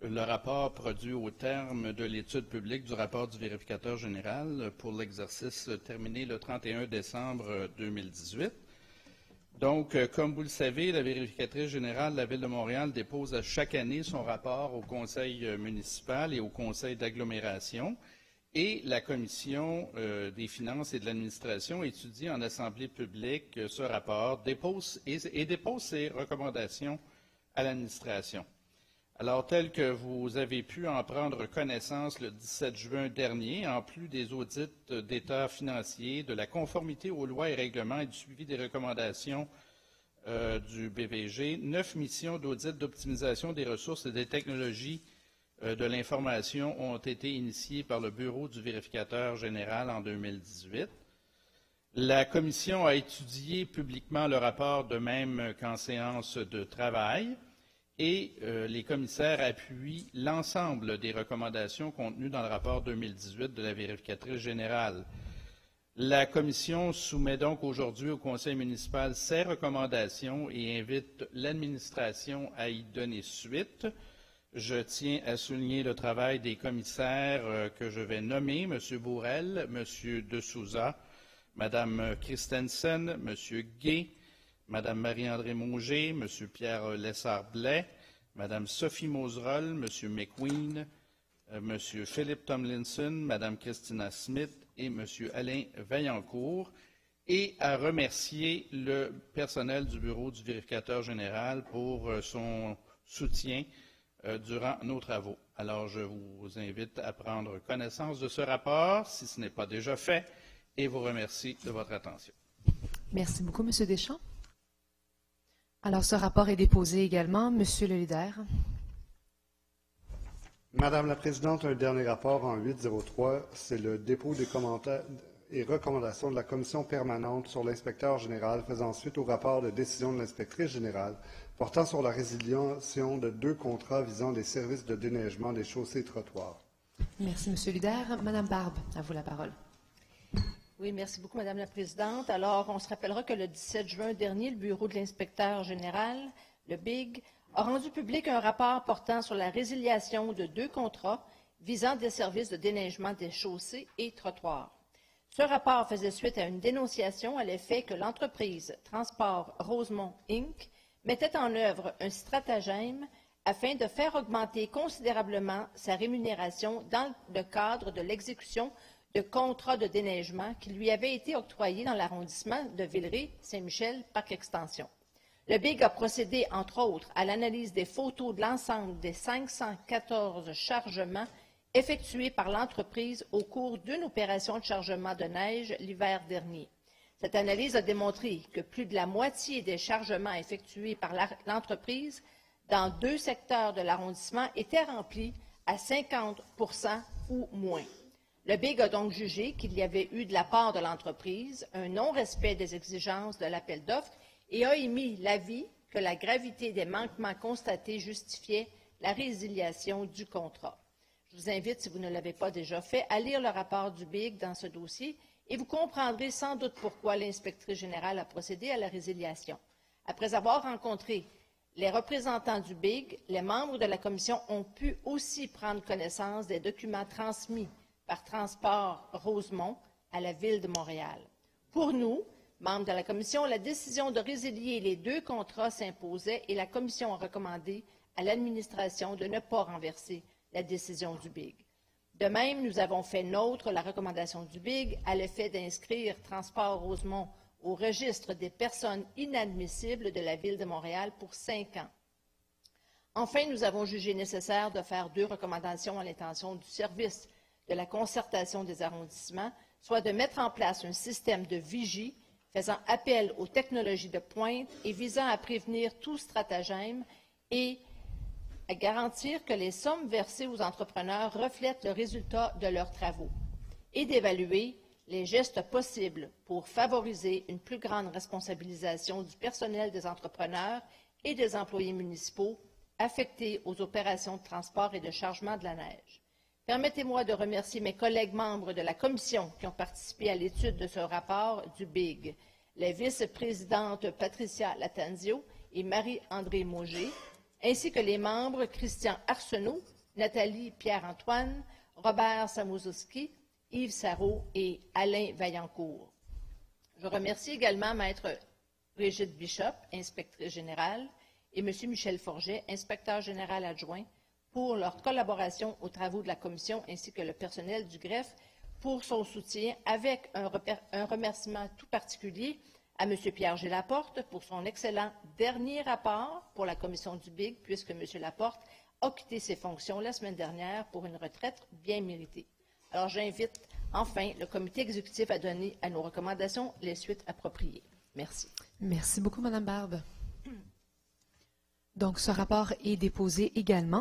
le rapport produit au terme de l'étude publique du rapport du vérificateur général pour l'exercice terminé le 31 décembre 2018. Donc, comme vous le savez, la vérificatrice générale de la Ville de Montréal dépose à chaque année son rapport au conseil municipal et au conseil d'agglomération. Et la Commission des finances et de l'administration étudie en assemblée publique ce rapport dépose ses recommandations à l'administration. Alors, tel que vous avez pu en prendre connaissance le 17 juin dernier, en plus des audits d'état financier, de la conformité aux lois et règlements et du suivi des recommandations du BVG, 9 missions d'audit d'optimisation des ressources et des technologies de l'information ont été initiées par le Bureau du vérificateur général en 2018. La Commission a étudié publiquement le rapport de même qu'en séance de travail. Et les commissaires appuient l'ensemble des recommandations contenues dans le rapport 2018 de la vérificatrice générale. La Commission soumet donc aujourd'hui au Conseil municipal ses recommandations et invite l'administration à y donner suite. Je tiens à souligner le travail des commissaires que je vais nommer, M. Bourrel, M. De Souza, Mme Christensen, M. Gay, Mme Marie-André Mauger, M. Pierre Lessard-Blais, Mme Sophie Moserol, M. McQueen, M. Philippe Tomlinson, Mme Christina Smith et M. Alain Vaillancourt, et à remercier le personnel du Bureau du vérificateur général pour son soutien durant nos travaux. Alors, je vous invite à prendre connaissance de ce rapport, si ce n'est pas déjà fait, et vous remercie de votre attention. Merci beaucoup, M. Deschamps. Alors, ce rapport est déposé également. Monsieur le leader. Madame la Présidente, un dernier rapport en 803, c'est le dépôt des commentaires et recommandations de la Commission permanente sur l'inspecteur général faisant suite au rapport de décision de l'inspectrice générale portant sur la résiliation de 2 contrats visant des services de déneigement des chaussées et trottoirs. Merci, Monsieur le leader. Madame Barbe, à vous la parole. Oui, merci beaucoup, Madame la Présidente. Alors, on se rappellera que le 17 juin dernier, le Bureau de l'inspecteur général, le BIG, a rendu public un rapport portant sur la résiliation de 2 contrats visant des services de déneigement des chaussées et trottoirs. Ce rapport faisait suite à une dénonciation à l'effet que l'entreprise Transport Rosemont Inc. mettait en œuvre un stratagème afin de faire augmenter considérablement sa rémunération dans le cadre de l'exécution de contrats de déneigement qui lui avaient été octroyés dans l'arrondissement de Villeray-Saint-Michel, Parc Extension. Le BIG a procédé, entre autres, à l'analyse des photos de l'ensemble des 514 chargements effectués par l'entreprise au cours d'une opération de chargement de neige l'hiver dernier. Cette analyse a démontré que plus de la moitié des chargements effectués par l'entreprise dans 2 secteurs de l'arrondissement étaient remplis à 50 % ou moins. Le BIG a donc jugé qu'il y avait eu de la part de l'entreprise un non-respect des exigences de l'appel d'offres et a émis l'avis que la gravité des manquements constatés justifiait la résiliation du contrat. Je vous invite, si vous ne l'avez pas déjà fait, à lire le rapport du BIG dans ce dossier et vous comprendrez sans doute pourquoi l'inspectrice générale a procédé à la résiliation. Après avoir rencontré les représentants du BIG, les membres de la commission ont pu aussi prendre connaissance des documents transmis par Transport Rosemont à la Ville de Montréal. Pour nous, membres de la commission, la décision de résilier les 2 contrats s'imposait et la commission a recommandé à l'administration de ne pas renverser la décision du BIG. De même, nous avons fait nôtre la recommandation du BIG à l'effet d'inscrire Transport Rosemont au registre des personnes inadmissibles de la Ville de Montréal pour 5 ans. Enfin, nous avons jugé nécessaire de faire 2 recommandations à l'intention du service de la concertation des arrondissements, soit de mettre en place un système de vigie faisant appel aux technologies de pointe et visant à prévenir tout stratagème et à garantir que les sommes versées aux entrepreneurs reflètent le résultat de leurs travaux et d'évaluer les gestes possibles pour favoriser une plus grande responsabilisation du personnel des entrepreneurs et des employés municipaux affectés aux opérations de transport et de chargement de la neige. Permettez-moi de remercier mes collègues membres de la commission qui ont participé à l'étude de ce rapport du BIG, les vice-présidentes Patricia Latanzio et Marie-André Mauger, ainsi que les membres Christian Arsenault, Nathalie Pierre-Antoine, Robert Samouszowski, Yves Sarrault et Alain Vaillancourt. Je remercie également Maître Brigitte Bishop, inspectrice générale, et M. Michel Forget, inspecteur général adjoint, pour leur collaboration aux travaux de la commission ainsi que le personnel du greffe pour son soutien, avec un remerciement tout particulier à M. Pierre G. Laporte pour son excellent dernier rapport pour la commission du BIG, puisque M. Laporte a quitté ses fonctions la semaine dernière pour une retraite bien méritée. Alors j'invite enfin le comité exécutif à donner à nos recommandations les suites appropriées. Merci. Merci beaucoup, Mme Barbe. Donc, ce rapport est déposé également.